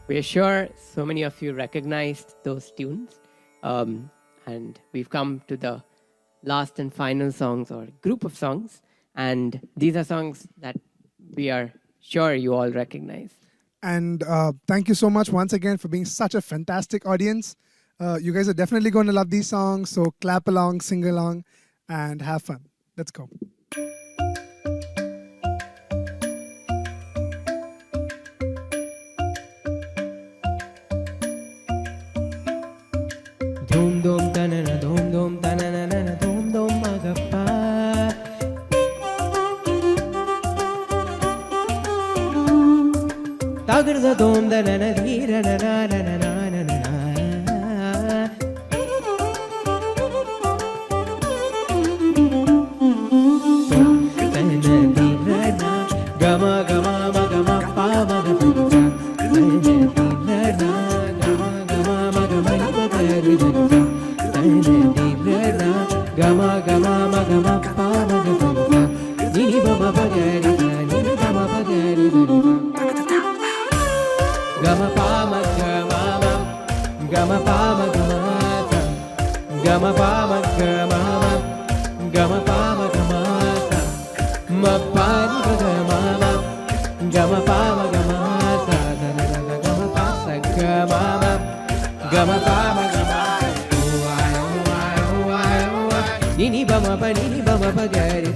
We're sure so many of you recognized those tunes. And we've come to the last and final songs or group of songs. And these are songs that we are sure you all recognize. And thank you so much once again for being such a fantastic audience. You guys are definitely going to love these songs. So clap along, sing along, and have fun. Let's go. Dum dum tanana, dum dum tanana, dum dum magappa. Tagarda dum tanana, dhira na na na na na na na. Gama gama magama pa magappa. Gama gama magama pa magappa. Nini bama pagari nini bama pagari gama pa magama gama pa magama gama pa magama gama pa magama mapani magama gama pa magama gama pa sagama gama pa magama nini bama pa gari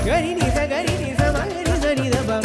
gari ni sa ma gari sa ni da ba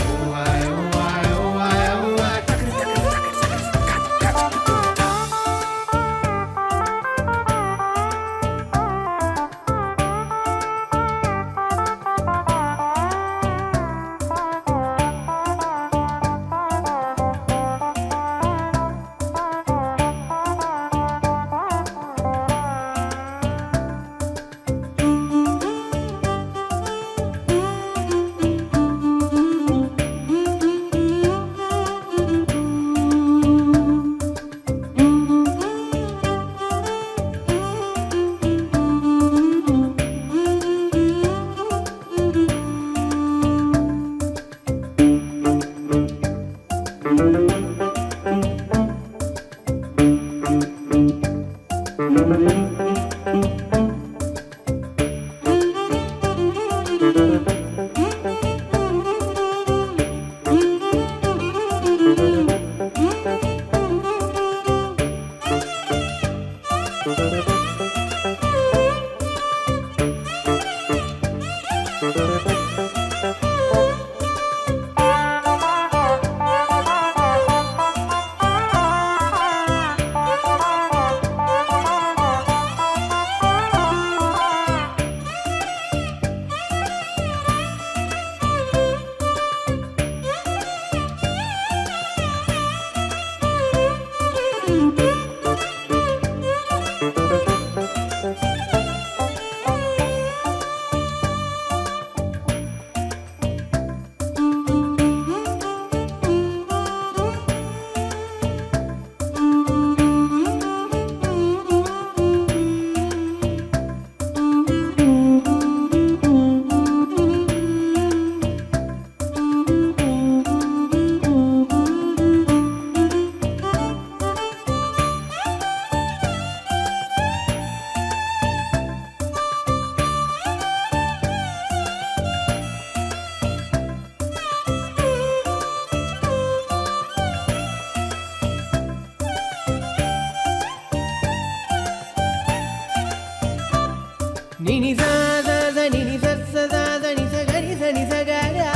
Nini sa sa sa nini sa sa sa sa ni sa ga ni sa ga ra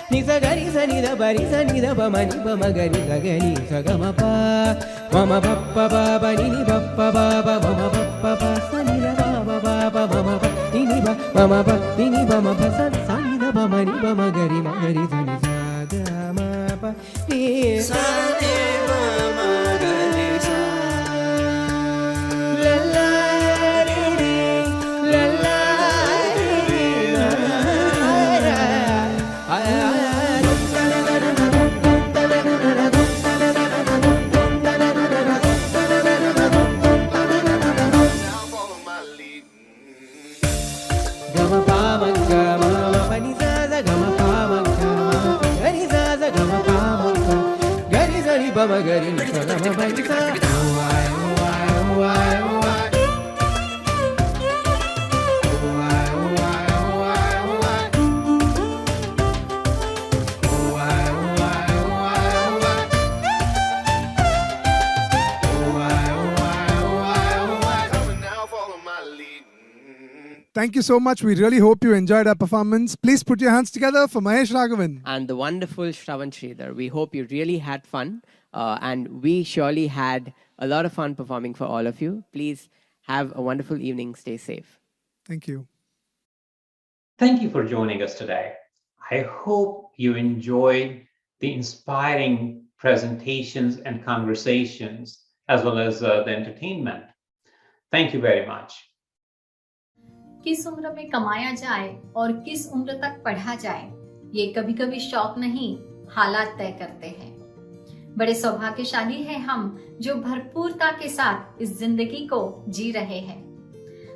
ni sa ga ni sa ni da ba ri sa ni da ba ma ni ba ma ga ni sa ga ma pa ma pa ba ni ni ba pa ba ma pa sa ni da ba ba ma pa ni ni ba ma pa ni ni ba ma pa sa ni da ba ma ni ba ma ga ri sa ni sa ga ma pa ni sa ni ba ma ga ri sa la la Thank you so much. We really hope you enjoyed our performance. Please put your hands together for Mahesh Raghavan. And the wonderful Shravan Sridhar. We hope you really had fun. And we surely had a lot of fun performing for all of you. Please have a wonderful evening. Stay safe. Thank you. Thank you for joining us today. I hope you enjoyed the inspiring presentations and conversations, as well as the entertainment. Thank you very much. किस उम्र में कमाया जाए और किस उम्र तक पढ़ा जाए, ये कभी कभी शौक नहीं, हालात तय करते हैं। बड़े सौभाग्यशाली हैं हम जो भरपूरता के साथ इस जिंदगी को जी रहे हैं।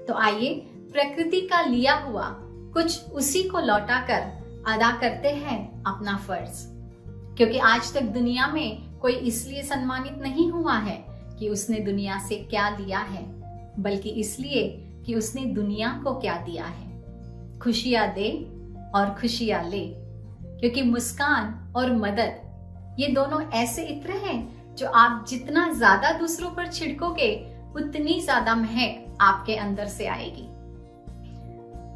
तो आइए प्रकृति का लिया हुआ कुछ उसी को लौटाकर अदा करते हैं अपना फर्ज, क्योंकि आज तक दुनिया में कोई इसलिए सम्मानित नहीं हुआ है कि उसने दुनिया से क्या लिया है, बल्कि इसलिए कि उसने दुनिया को क्या दिया है। खुशियां दे और खुशियां ले, क्योंकि मुस्कान और मदद ये दोनों ऐसे इत्र हैं जो आप जितना ज्यादा दूसरों पर छिड़कोगे उतनी ज्यादा महक आपके अंदर से आएगी।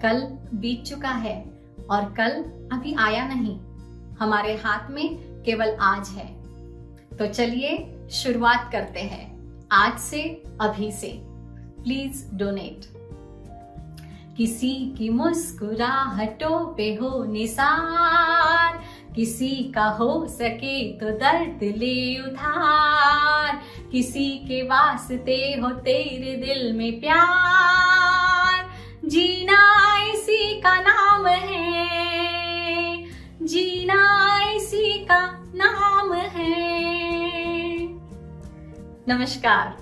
कल बीत चुका है और कल अभी आया नहीं, हमारे हाथ में केवल आज है। तो चलिए शुरुआत करते हैं आज से, अभी से। Please donate. किसी की मुस्कुराहटों पे हो निसार, किसी का हो सके तो दर्द ले उधार, किसी के वास्ते हो तेरे दिल में प्यार। जीना इसी का नाम है, जीना इसी का नाम है। नमस्कार।